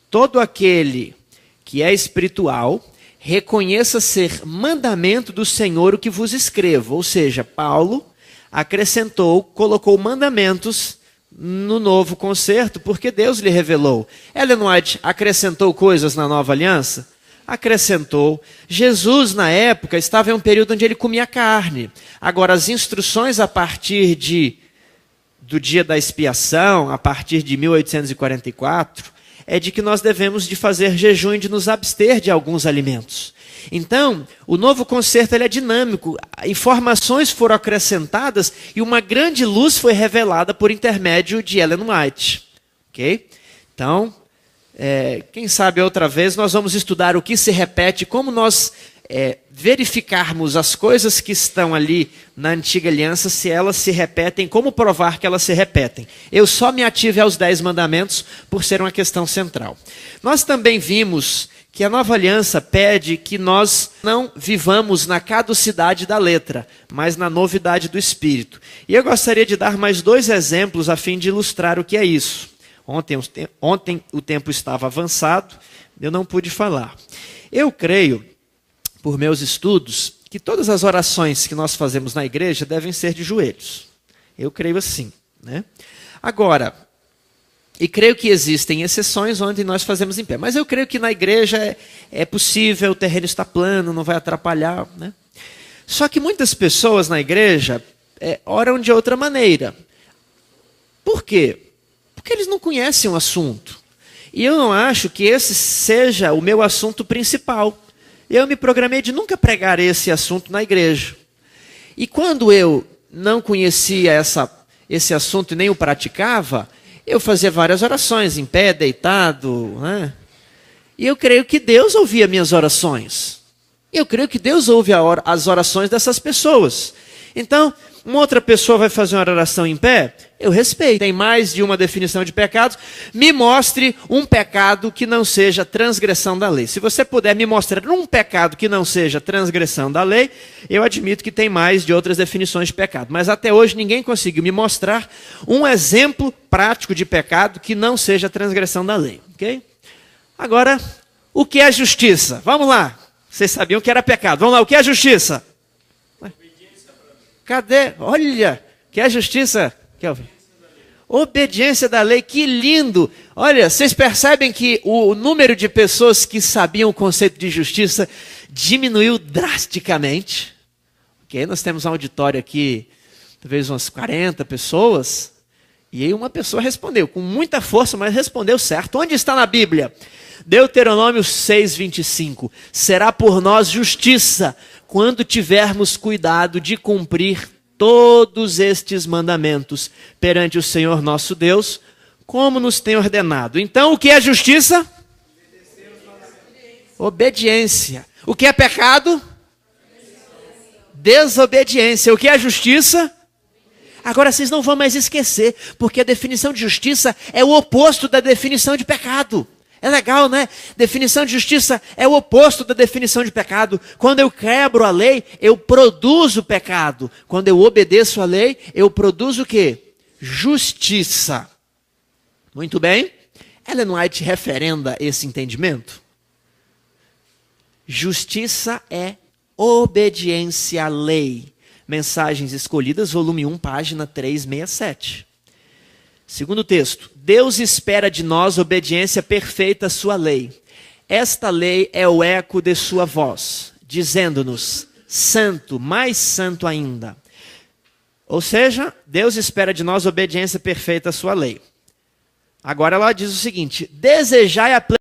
A: Todo aquele que é espiritual, reconheça ser mandamento do Senhor o que vos escrevo. Ou seja, Paulo acrescentou, colocou mandamentos no novo concerto, porque Deus lhe revelou. Ellen White acrescentou coisas na nova aliança? Acrescentou. Jesus, na época, estava em um período onde ele comia carne. Agora, as instruções a partir do dia da expiação, a partir de 1844, é de que nós devemos de fazer jejum e de nos abster de alguns alimentos. Então, o novo concerto ele é dinâmico, informações foram acrescentadas e uma grande luz foi revelada por intermédio de Ellen White. Okay? Então, quem sabe outra vez nós vamos estudar o que se repete, como nós verificarmos as coisas que estão ali na antiga aliança, se elas se repetem, como provar que elas se repetem. Eu só me ative aos 10 mandamentos por ser uma questão central. Nós também vimos que a nova aliança pede que nós não vivamos na caducidade da letra, mas na novidade do espírito. E eu gostaria de dar mais 2 exemplos a fim de ilustrar o que é isso. Ontem o tempo estava avançado, eu não pude falar. Eu creio, por meus estudos, que todas as orações que nós fazemos na igreja devem ser de joelhos. Eu creio assim, né? Agora, e creio que existem exceções onde nós fazemos em pé. Mas eu creio que na igreja é possível, o terreno está plano, não vai atrapalhar, né? Só que muitas pessoas na igreja oram de outra maneira. Por quê? Porque eles não conhecem o assunto. E eu não acho que esse seja o meu assunto principal. Eu me programei de nunca pregar esse assunto na igreja. E quando eu não conhecia esse assunto e nem o praticava, eu fazia várias orações, em pé, deitado, né? E eu creio que Deus ouvia minhas orações. Eu creio que Deus ouve as orações dessas pessoas. Então, uma outra pessoa vai fazer uma oração em pé, eu respeito. Tem mais de uma definição de pecados. Me mostre um pecado que não seja transgressão da lei. Se você puder me mostrar um pecado que não seja transgressão da lei, eu admito que tem mais de outras definições de pecado. Mas até hoje ninguém conseguiu me mostrar um exemplo prático de pecado que não seja transgressão da lei. Okay? Agora, o que é justiça? Vamos lá. Vocês sabiam que era pecado. Vamos lá, o que é justiça? Cadê? Olha, que é justiça, Kelvin? Obediência da lei, que lindo! Olha, vocês percebem que o número de pessoas que sabiam o conceito de justiça diminuiu drasticamente? Okay? Nós temos um auditório aqui, talvez umas 40 pessoas, e aí uma pessoa respondeu, com muita força, mas respondeu certo. Onde está na Bíblia? Deuteronômio 6:25. Será por nós justiça, quando tivermos cuidado de cumprir todos estes mandamentos perante o Senhor nosso Deus, como nos tem ordenado. Então, o que é justiça? Obediência. O que é pecado? Desobediência. O que é justiça? Agora vocês não vão mais esquecer, porque a definição de justiça é o oposto da definição de pecado. É legal, né? Definição de justiça é o oposto da definição de pecado. Quando eu quebro a lei, eu produzo pecado. Quando eu obedeço a lei, eu produzo o quê? Justiça. Muito bem. Ellen White referenda esse entendimento. Justiça é obediência à lei. Mensagens Escolhidas, volume 1, página 367. Segundo texto, Deus espera de nós obediência perfeita à sua lei. Esta lei é o eco de sua voz, dizendo-nos, santo, mais santo ainda. Ou seja, Deus espera de nós obediência perfeita à sua lei. Agora ela diz o seguinte, desejai a